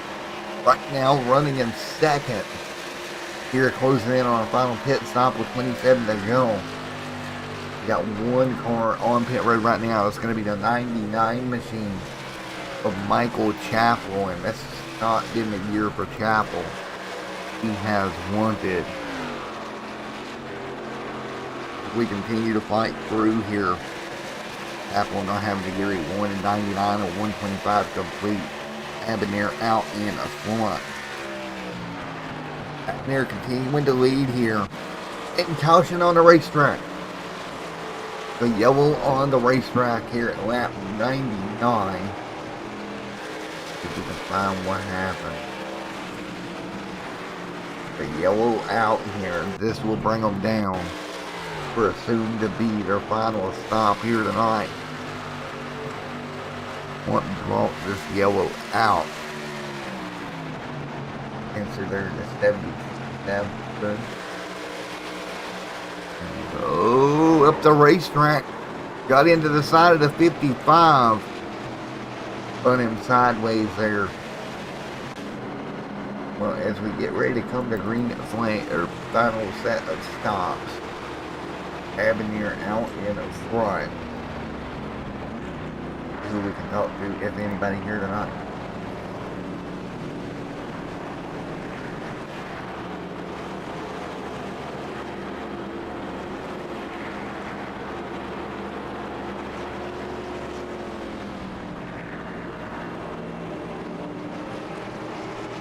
S1: Right now running in second. Here closing in on a final pit stop with 27 to go. We got one car on pit road right now. It's going to be the 99 machine of Michael Chappell, and that's not been the year for Chappell. He has wanted. We continue to fight through here. Chappell not having to carry 199 or 125 complete. Avenir out in front. Avenir continuing to lead here. Getting caution on the racetrack. The yellow on the racetrack here at lap 99. If we can find what happened. The yellow out here. This will bring them down for a soon to be their final stop here tonight. Want to brought this yellow out. Answer there to 77. Oh, up the racetrack. Got into the side of the 55. Spun him sideways there. Well, as we get ready to come to green flag, or final set of stops. Avenir out in front. Who we can talk to, if anybody here tonight.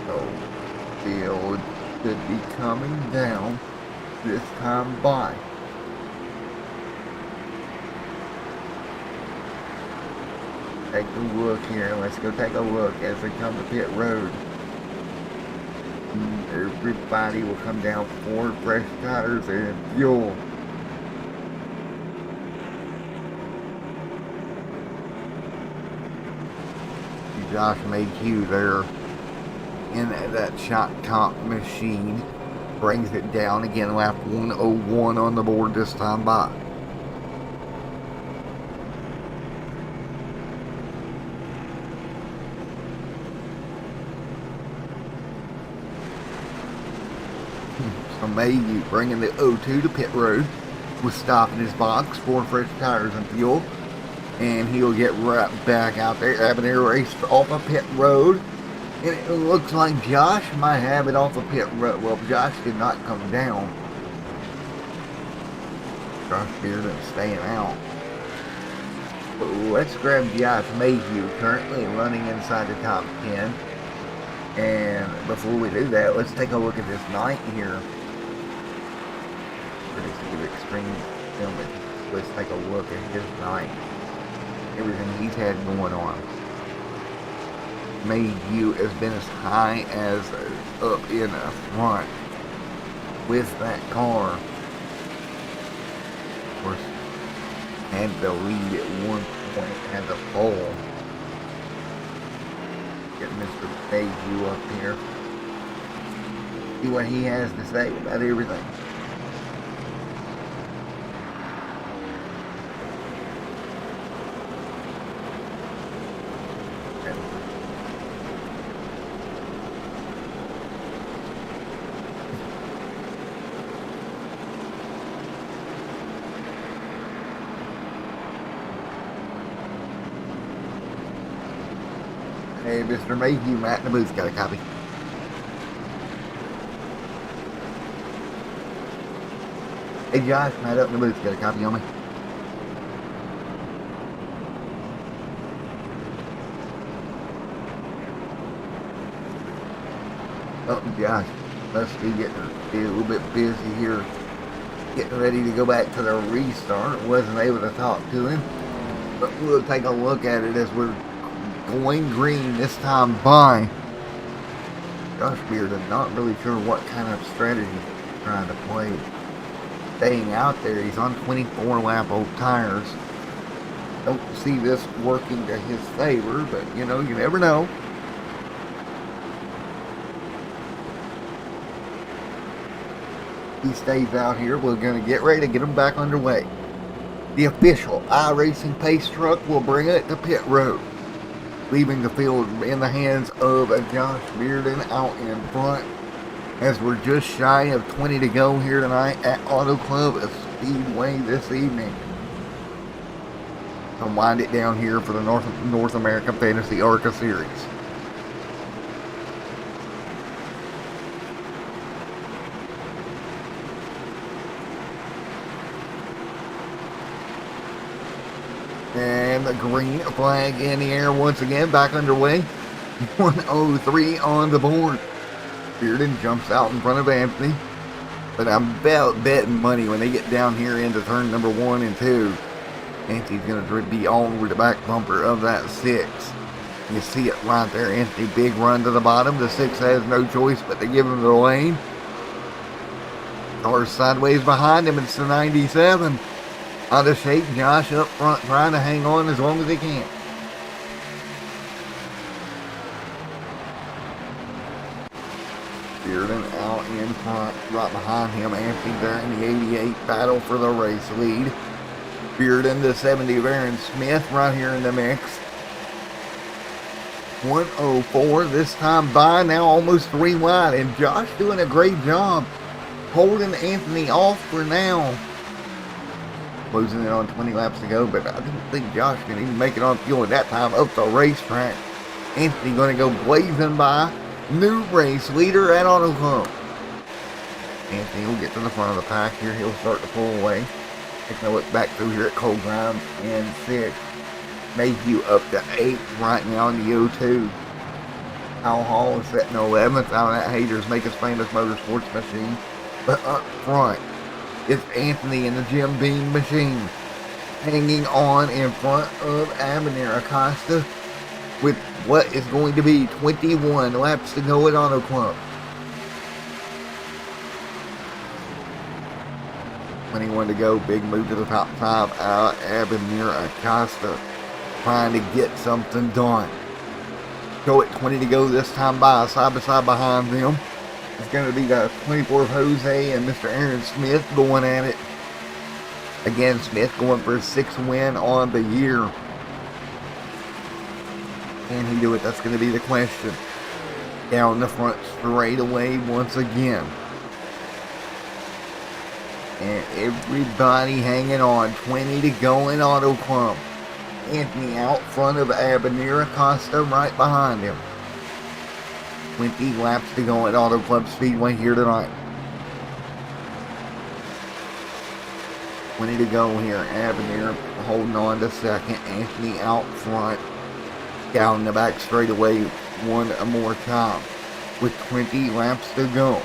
S1: So, field should be coming down this time by. Take a look here. Let's go take a look as we come to pit road. Everybody will come down for fresh tires and fuel. You Josh Mayhew there in that shot top machine. Brings it down again, lap 101 on the board this time by. So Mayhew bringing the 02 to pit road. Was stopping his box for fresh tires and fuel, and he'll get right back out there. Habanero raced off of pit road, and it looks like Josh might have it off of pit road. Well, Josh did not come down. Josh Bearden staying out. But let's grab Josh Mayhew, currently running inside the top 10. And before we do that, let's take a look at this night here. Extreme filming. Let's take a look at his night. Everything he's had going on. Mayhew has been as high as up in the front with that car. Of course, had the lead at one point, had the pole. Get Mr. Mayhew up here. See what he has to say about everything. Hey, Mr. Mayhew, Matt in the booth got a copy. Hey, Josh, Matt up in the booth got a copy on me. Oh, Josh must be getting a little bit busy here, getting ready to go back to the restart. Wasn't able to talk to him, but we'll take a look at it as we're going green this time by. Josh Bearden, not really sure what kind of strategy he's trying to play. Staying out there, he's on 24 lap old tires. Don't see this working to his favor, but you know, you never know. He stays out here. We're going to get ready to get him back underway. The official iRacing pace truck will bring it to pit road, leaving the field in the hands of Josh Bearden out in front, as we're just shy of 20 to go here tonight at Auto Club Speedway this evening. I'll wind it down here for the North American Fantasy Arca Series. And the green flag in the air once again, back underway. 103 on the board. Bearden jumps out in front of Anthony. But I'm betting money when they get down here into turn number 1 and 2. Anthony's going to be on the back bumper of that 6. You see it right there. Anthony, big run to the bottom. The 6 has no choice but to give him the lane. Car's sideways behind him. It's the 97. Out of shape, Josh up front trying to hang on as long as he can. Bearden out in front, right behind him. Anthony there in the 88, battle for the race lead. Bearden, the 70 of Aaron Smith right here in the mix. 104 this time by, now almost 3 wide, and Josh doing a great job holding Anthony off for now. Closing in on 20 laps to go, but I didn't think Josh can even make it on fuel at that time up the racetrack. Anthony going to go blazing by. New race leader at Auto Club. Anthony will get to the front of the pack here. He'll start to pull away. Taking a look back through here at Cold Grimes in 6. Mayhew up to 8 right now in the 02. Al Hall is setting 11th out of that Haters Make Us Famous Motorsports machine. But up front, it's Anthony in the Jim Beam machine, hanging on in front of Abner Acosta with what is going to be 21 laps to go at Auto Club. 21 to go, big move to the top 5 out Abner Acosta, trying to get something done. Go at 20 to go this time side by side behind them. It's going to be the 24 of Jose and Mr. Aaron Smith going at it. Again, Smith going for his 6th win on the year. Can he do it? That's going to be the question. Down the front straightaway once again. And everybody hanging on. 20 to go in Auto Club. Anthony out front of Abanir Acosta right behind him. 20 laps to go at Auto Club Speedway here tonight. 20 to go here. Abanir holding on to second. Anthony out front. Down the back straightaway one more time. With 20 laps to go.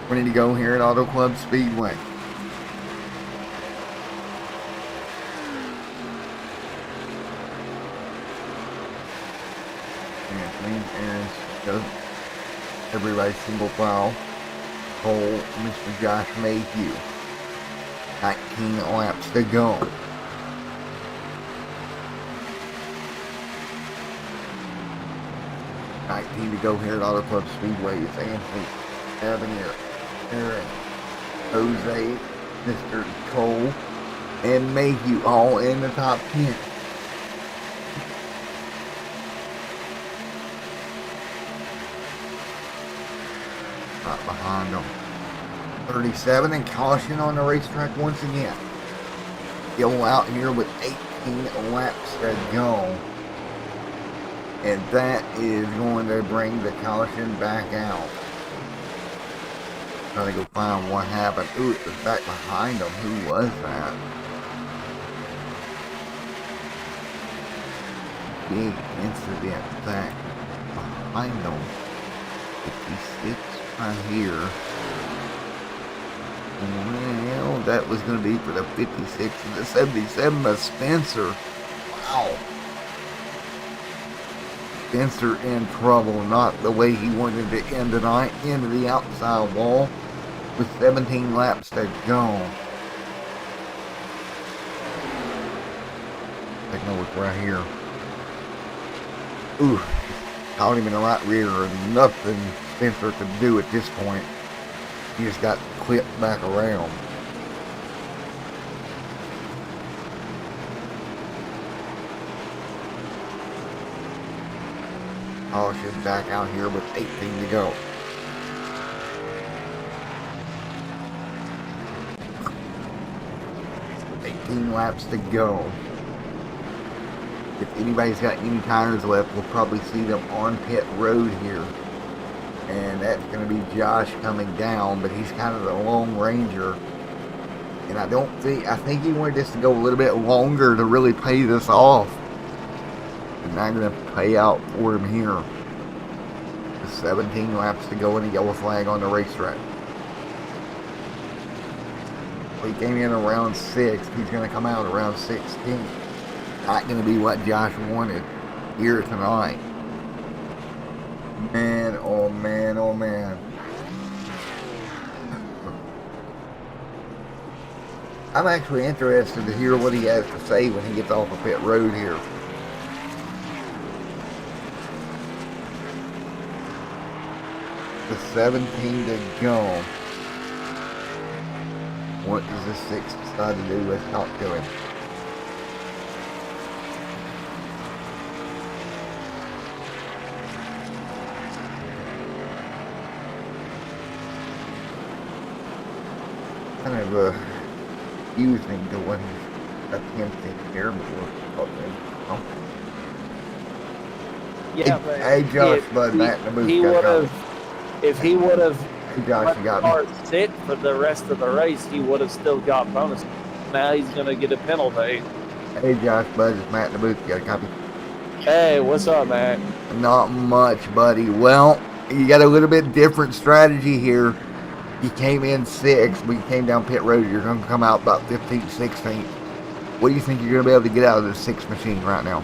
S1: 20 to go here at Auto Club Speedway. Aaron, everybody single file. Cole, Mr. Josh Mayhew. 19 laps to go. To go here at Auto Club Speedway. It's Anthony, Avenir, Aaron, Jose, Mr. Cole, and Mayhew all in the top 10. Right behind them. 37 and caution on the racetrack once again. Go out here with 18 laps to go. And that is going to bring the caution back out. Trying to go find what happened. Ooh, it was back behind them. Who was that? Big incident back behind them. 56 right here. Well, that was going to be for the 56 and the 77 of Spencer. Wow. Spencer in trouble, not the way he wanted to end tonight. Into the outside wall with 17 laps to go. Taking a look right here. Ooh, caught him in the right rear. Nothing Spencer could do at this point. He just got clipped back around. Caution back out here with 18 to go. With 18 laps to go. If anybody's got any tires left, we'll probably see them on pit road here. And that's going to be Josh coming down, but he's kind of the Lone Ranger. And I think he wanted this to go a little bit longer to really pay this off. And not going to pay out for him here. With 17 laps to go and a yellow flag on the racetrack. He came in around 6. He's going to come out around 16. Not going to be what Josh wanted here tonight. Man, oh man, oh man. I'm actually interested to hear what he has to say when he gets off of pit road here. The 17 to go. What does the 6 decide to do? Let's talk to him. Kind of confusing to what he's attempting here before.
S4: Yeah,
S1: hey,
S4: but
S1: hey Josh, bud, Matt in the booth.
S4: If he would have
S1: hey Josh,
S4: let
S1: you
S4: the
S1: got
S4: car
S1: me.
S4: sit for the rest of the race, he would have still got bonus. Now he's going to get a penalty.
S1: Hey Josh, bud, it's Matt in the booth. You got a copy?
S4: Hey, what's up, man?
S1: Not much, buddy. Well, you got a little bit different strategy here. You came in 6, but you came down pit road. You're going to come out about 15th, 16th. What do you think you're going to be able to get out of this 6 machine right now?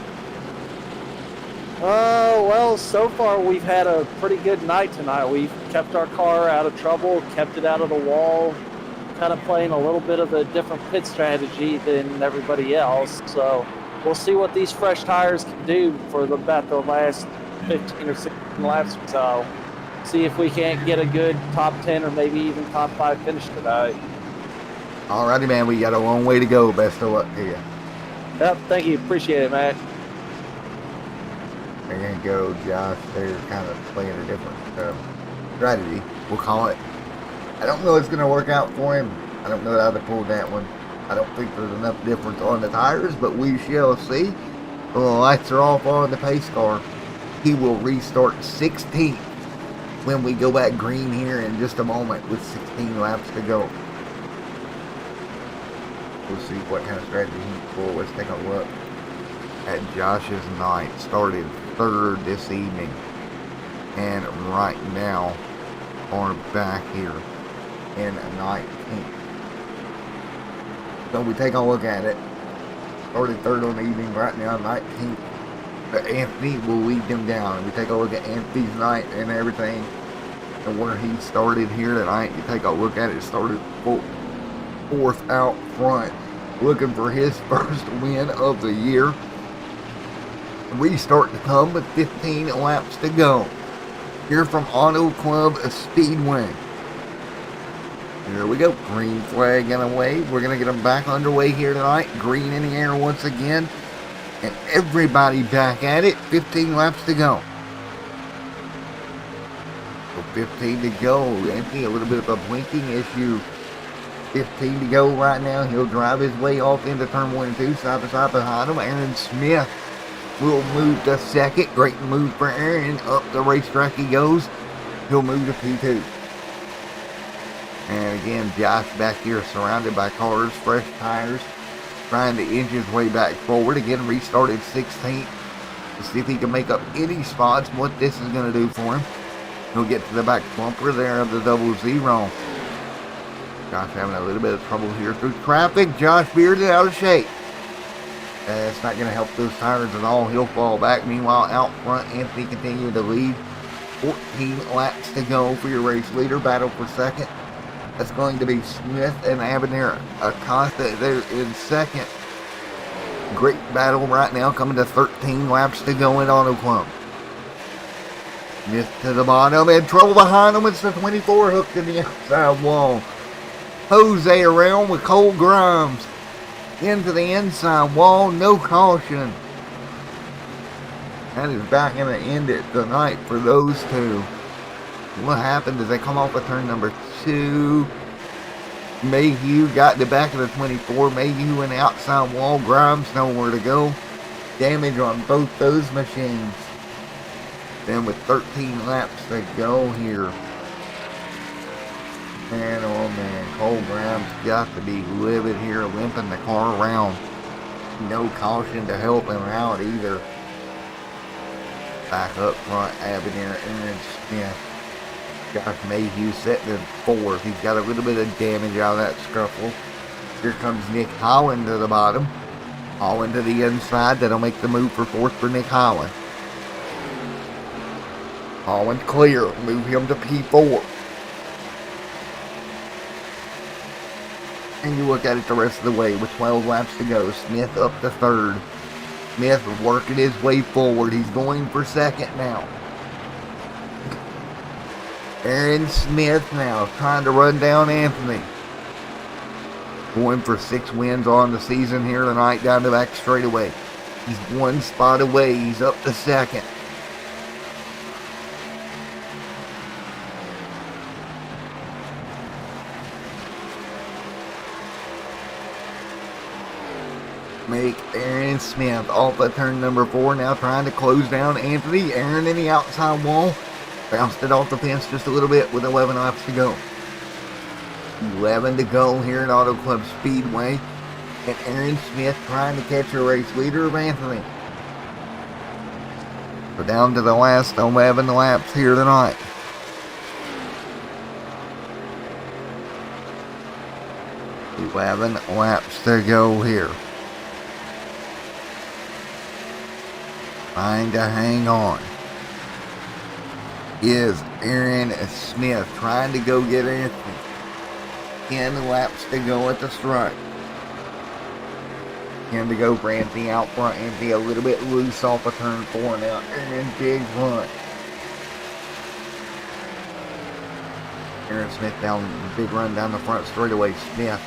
S4: Well, so far we've had a pretty good night tonight. We've kept our car out of trouble, kept it out of the wall, kind of playing a little bit of a different pit strategy than everybody else. So we'll see what these fresh tires can do for about the last 15 or 16 laps. So see if we can't get a good top 10 or maybe even top 5 finish today.
S1: Alrighty, man. We got a long way to go. Best of luck to you.
S4: Yep, thank you. Appreciate it, Matt.
S1: There you go, Josh. They're kind of playing a different strategy. We'll call it. I don't know if it's going to work out for him. I don't know how to pull that one. I don't think there's enough difference on the tires, but we shall see. When the lights are off on the pace car, he will restart 16th when we go back green here in just a moment with 16 laps to go. We'll see what kind of strategy he pulls. Let's take a look at Josh's night. Started 3rd this evening, and right now are back here in 19th. So we take a look at it. Started 3rd on the evening, right now 19th. But Anthony will lead them down. We take a look at Anthony's night and everything, and where he started here tonight. You take a look at it. Started 4th out front, looking for his first win of the year. Restart to come with 15 laps to go. Here from Auto Club Speedway. Here we go. Green flag and away. We're going to get them back underway here tonight. Green in the air once again. And everybody back at it. 15 laps to go. So 15 to go. Anthony, a little bit of a blinking issue. 15 to go right now. He'll drive his way off into turn 1 and 2. Side by side behind him. Aaron Smith will move to 2nd. Great move for Aaron. Up the racetrack he goes. He'll move to P2. And again, Josh back here surrounded by cars, fresh tires, trying to inch his way back forward. Again, restarted 16th to see if he can make up any spots, what this is going to do for him. He'll get to the back bumper there of the 00. Josh having a little bit of trouble here through traffic. Josh Bearded out of shape. It's not going to help those tires at all. He'll fall back. Meanwhile, out front, Anthony continued to lead. 14 laps to go for your race leader. Battle for 2nd. That's going to be Smith and Abner Acosta there in 2nd. Great battle right now, coming to 13 laps to go in Auto Club. Smith to the bottom, and trouble behind him. It's the 24 hooked in the outside wall. Jose around with Cole Grimes into the inside wall. No caution. That is back going to end it tonight for those two. What happened is they come off of turn number 2. Mayhew got in the back of the 24. Mayhew in the outside wall. Grimes nowhere to go. Damage on both those machines. Then with 13 laps to go here. Man, oh man, Cole Grimes got to be livid here, limping the car around. No caution to help him out either. Back up front, Abner Aaron Smith. Josh Mayhew setting in 4th. He's got a little bit of damage out of that scuffle. Here comes Nick Holland to the bottom. Holland to the inside. That'll make the move for 4th for Nick Holland. Holland clear. Move him to P4. And you look at it the rest of the way with 12 laps to go. Smith up to 3rd. Smith working his way forward. He's going for 2nd now. Aaron Smith now trying to run down Anthony. Going for 6 wins on the season here tonight down the back straightaway. He's 1 spot away. He's up to 2nd. Make Aaron Smith off of turn number 4. Now trying to close down Anthony. Aaron in the outside wall. Bounced it off the fence just a little bit with 11 laps to go. 11 to go here at Auto Club Speedway. And Aaron Smith trying to catch a race leader of Anthony. We're down to the last 11 laps here tonight. Laps to go here. Trying to hang on is Aaron Smith, trying to go get Anthony. 10 laps to go at the strike. 10 to go for Anthony out front. Anthony a little bit loose off of turn 4 now. And then big run. Aaron Smith down, big run down the front straightaway. Smith,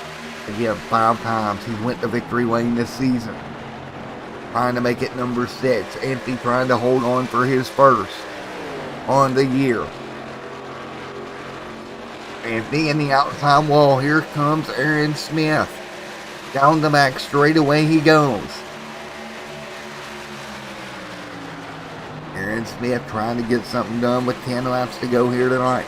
S1: again, 5 times. He went to victory lane this season. Trying to make it number 6. Anthony trying to hold on for his first on the year. Anthony in the outside wall. Here comes Aaron Smith. Down the back straightaway he goes. Aaron Smith trying to get something done with 10 laps to go here tonight.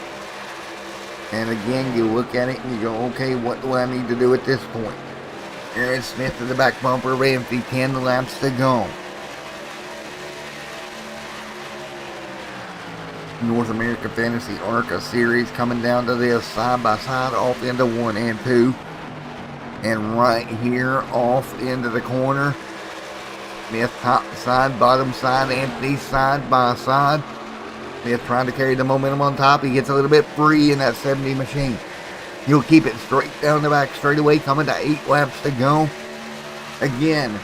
S1: And again, you look at it and you go, okay, what do I need to do at this point? Aaron Smith to the back bumper of Anthony, 10 laps to go. North American Fantasy Arca Series coming down to this side by side off into 1 and 2. And right here off into the corner. Smith top side, bottom side, Anthony side by side. Smith trying to carry the momentum on top. He gets a little bit free in that 70 machine. He'll keep it straight down the back straightaway, coming to 8 laps to go. Again,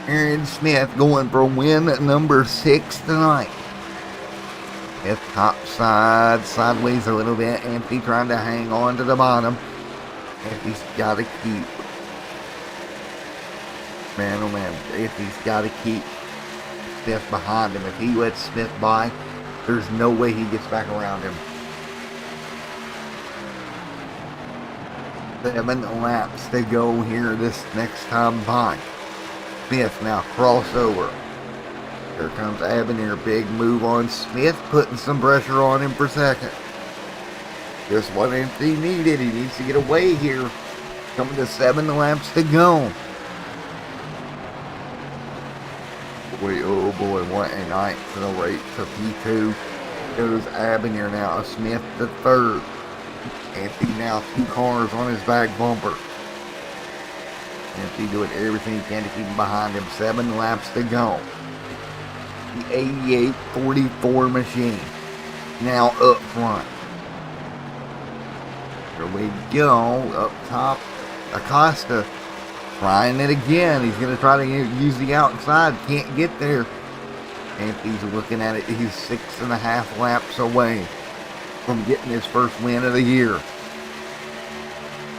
S1: Aaron Smith going for win number 6 tonight. Smith top side, sideways a little bit. Anthony trying to hang on to the bottom. Anthony's got to keep. Man, oh man, Anthony's got to keep Smith behind him. If he lets Smith by, there's no way he gets back around him. 7 laps to go here this next time by. Smith now crossover. Here comes Avenir. Big move on Smith, putting some pressure on him for second. Just what Anthony needed. He needs to get away here. Coming to 7 laps to go. Boy, oh boy, what a night for the race of P2. Goes Avenir now. Smith the third. Anthony now 2 cars on his back bumper. Anthony doing everything he can to keep him behind him. 7 laps to go. The 8844 machine now up front. Here we go. Up top, Acosta trying it again. He's going to try to use the outside. Can't get there. Anthony's looking at it. He's 6.5 laps away from getting his first win of the year.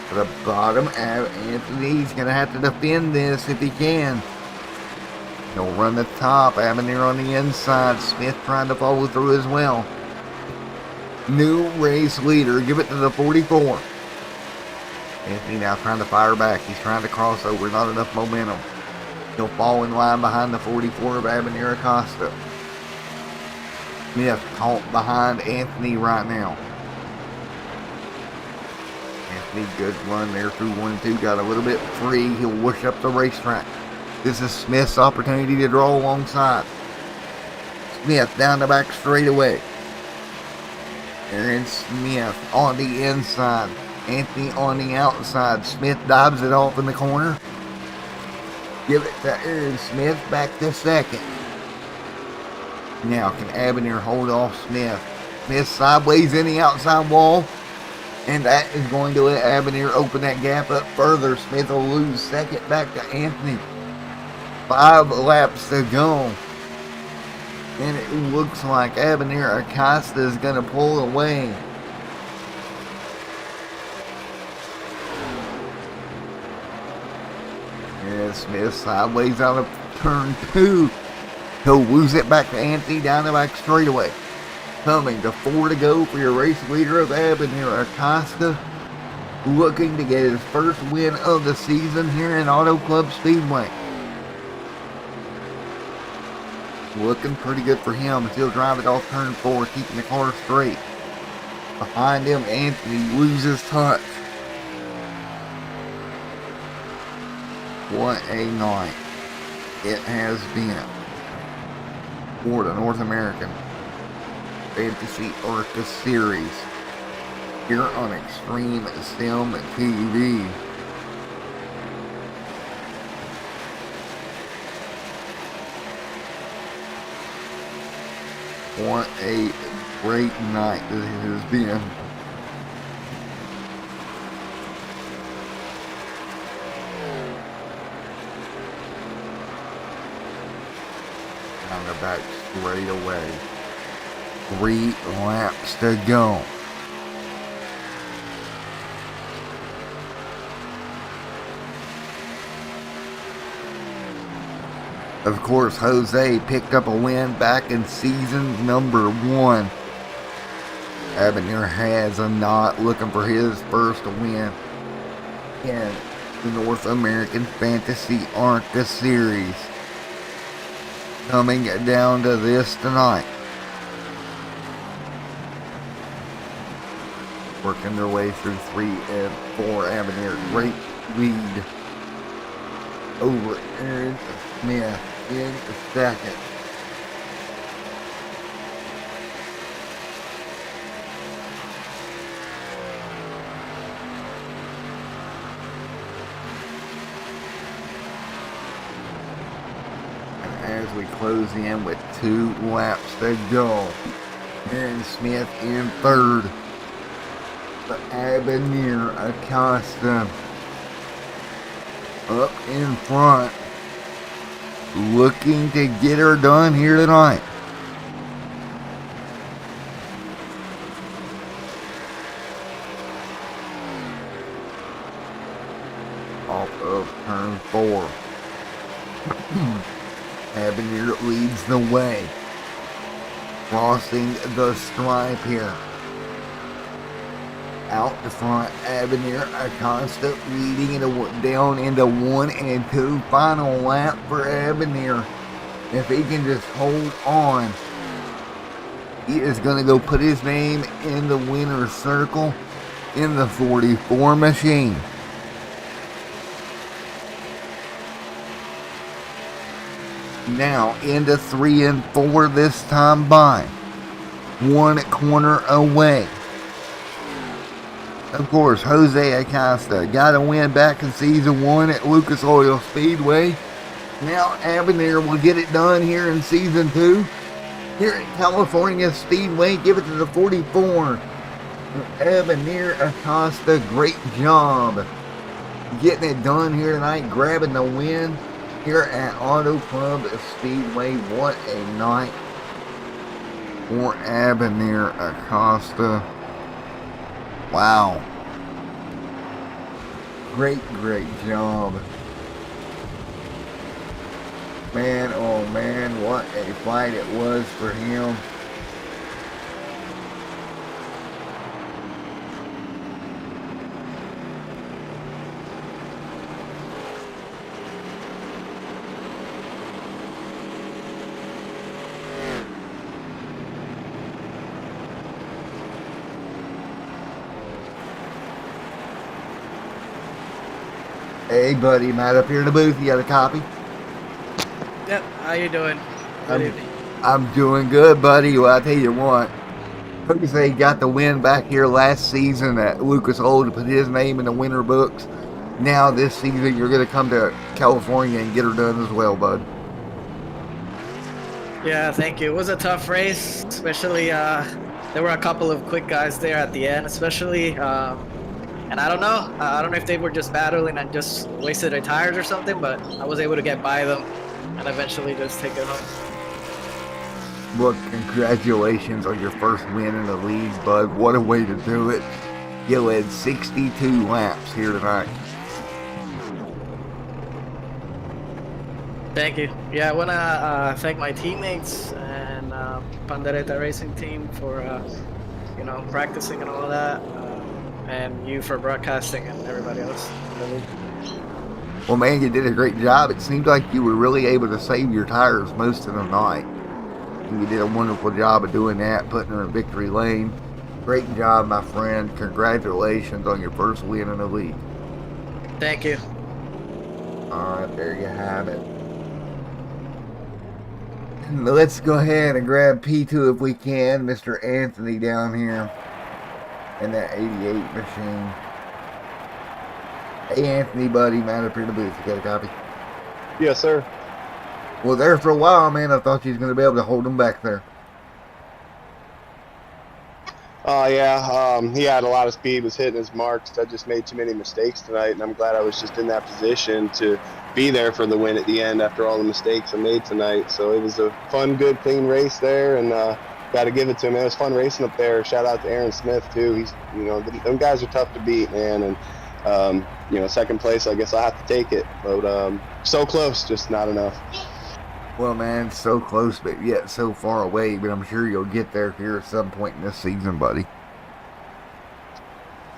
S1: To the bottom, Anthony's going to have to defend this if he can. He'll run the top. Avenir on the inside. Smith trying to follow through as well. New race leader. Give it to the 44. Anthony now trying to fire back. He's trying to cross over. Not enough momentum. He'll fall in line behind the 44 of Avenir Acosta. Smith caught behind Anthony right now. Anthony, good run there through 1 and 2. Got a little bit free. He'll whoosh up the racetrack. This is Smith's opportunity to draw alongside. Smith down the back straightaway. Aaron Smith on the inside. Anthony on the outside. Smith dives it off in the corner. Give it to Aaron Smith back to second. Now can Avenir hold off Smith? Smith sideways in the outside wall. And that is going to let Avenir open that gap up further. Smith will lose second back to Anthony. 5 laps to go. And it looks like Avenir Acosta is going to pull away. And Smith sideways out of turn 2. He'll lose it back to Anthony down the back straightaway. Coming to 4 to go for your race leader of Avenir Acosta. Looking to get his first win of the season here in Auto Club Speedway. Looking pretty good for him as he'll drive it off turn 4, keeping the car straight. Behind him, Anthony loses touch. What a night it has been for the North American Fantasy Arca Series here on Extreme Sim TV. What a great night that it has been. straight away. 3 laps to go. Of course, Jose picked up a win back in season number 1. Avenir has a knot looking for his first win in the North American Fantasy Arca Series. Coming down to this tonight. Working their way through 3 and 4. Avenir, great lead over Aaron Smith in second. As we close in with 2 laps to go, Aaron Smith in third, but Avenir Acosta up in front, looking to get her done here tonight. Off of turn 4. Avenir leads the way, crossing the stripe here. Out the front, Avenir Acosta leading it down into 1 and 2. Final lap for Avenir. If he can just hold on, he is going to go put his name in the winner's circle in the 44 machine. Now into 3 and 4 this time by. 1 corner away. Of course, Jose Acosta got a win back in season 1 at Lucas Oil Speedway. Now Avenir will get it done here in season 2. Here at California Speedway, give it to the 44. Avenir Acosta, great job getting it done here tonight, grabbing the win here at Auto Club Speedway. What a night for Avenir Acosta. Wow. Great job. Man, oh man, what a fight it was for him. Hey buddy, Matt up here in the booth. You got a copy?
S5: Yep, how you doing? Good evening.
S1: I'm doing good, buddy. Well, I tell you what, Jose got the win back here last season at Lucas Oil to put his name in the winner books. Now this season, you're going to come to California and get her done as well, bud.
S5: Yeah, thank you. It was a tough race, especially there were a couple of quick guys there at the end, especially. And I don't know if they were just battling and just wasted their tires or something, but I was able to get by them and eventually just take it home.
S1: Well, congratulations on your first win in the league, bud. What a way to do it. You led 62 laps here tonight.
S5: Thank you. Yeah, I want to thank my teammates and Pandereta Racing Team for, practicing and all that. And you for broadcasting and everybody else in the league.
S1: Well, man, you did a great job. It seemed like you were really able to save your tires most of the night. You did a wonderful job of doing that, putting her in victory lane. Great job, my friend. Congratulations on your first win in the league.
S5: Thank you.
S1: All right, there you have it. Let's go ahead and grab P2 if we can. Mr. Anthony down here in that 88 machine. Hey Anthony, buddy, man up here in the booth. You got a copy?
S6: Yes, sir.
S1: Well, there for a while, man. I thought you was going to be able to hold them back there.
S6: Oh yeah, he had a lot of speed, was hitting his marks. I just made too many mistakes tonight, and I'm glad I was just in that position to be there for the win at the end after all the mistakes I made tonight. So it was a fun, good, clean race there, and got to give it to him. It was fun racing up there. Shout out to Aaron Smith too. He's, them guys are tough to beat, man, and second place. I guess I have to take it, but so close, just not enough.
S1: Well, man, so close, but yet so far away. But I'm sure you'll get there here at some point in this season, buddy.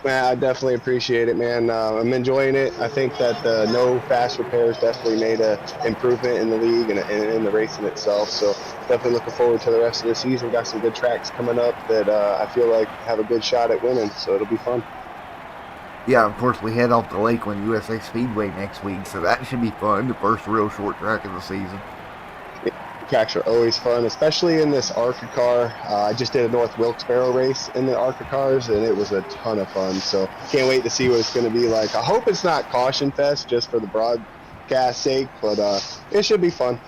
S6: Man, I definitely appreciate it, man. I'm enjoying it. I think that the no fast repairs definitely made an improvement in the league and in the racing itself. So definitely looking forward to the rest of the season. Got some good tracks coming up that I feel like have a good shot at winning. So it'll be fun.
S1: Yeah, of course, we head off to Lakeland USA Speedway next week, so that should be fun. The first real short track of the season.
S6: Tracks are always fun, especially in this Arca car. I just did a North Wilkes-Barre race in the Arca cars, and it was a ton of fun. So can't wait to see what it's going to be like. I hope it's not caution fest just for the broadcast sake, but it should be fun.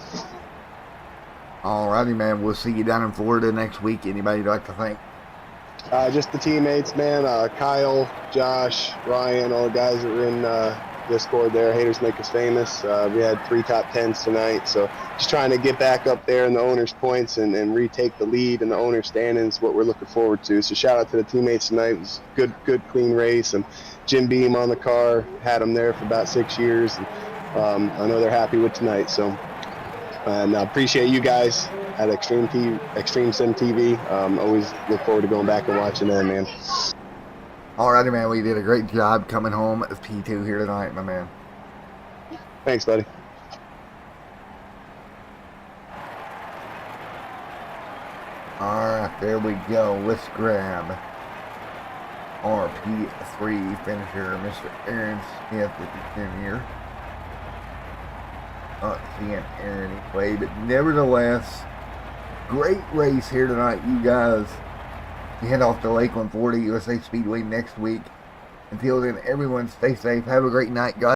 S1: Alrighty, man. We'll see you down in Florida next week. Anybody you'd like to thank?
S6: Just the teammates, man. Kyle, Josh, Ryan, all the guys that were in Discord there. Haters Make Us Famous. We had 3 top 10s tonight, so just trying to get back up there in the owners' points and retake the lead in the owners' standings. What we're looking forward to. So shout out to the teammates tonight. It was a good, clean race. And Jim Beam on the car, had him there for about 6 years. And, I know they're happy with tonight. So, and I appreciate you guys at Extreme Sim TV. Always look forward to going back and watching them, man.
S1: Alrighty, man. We did a great job coming home as P2 here tonight, my man.
S6: Thanks, buddy.
S1: Alright, there we go. Let's grab our P3 finisher, Mr. Aaron Smith, if he's in here. Not seeing Aaron anyway, but nevertheless, great race here tonight, you guys. You head off to Lakeland, Florida, USA Speedway next week. Until then, everyone stay safe. Have a great night, guys.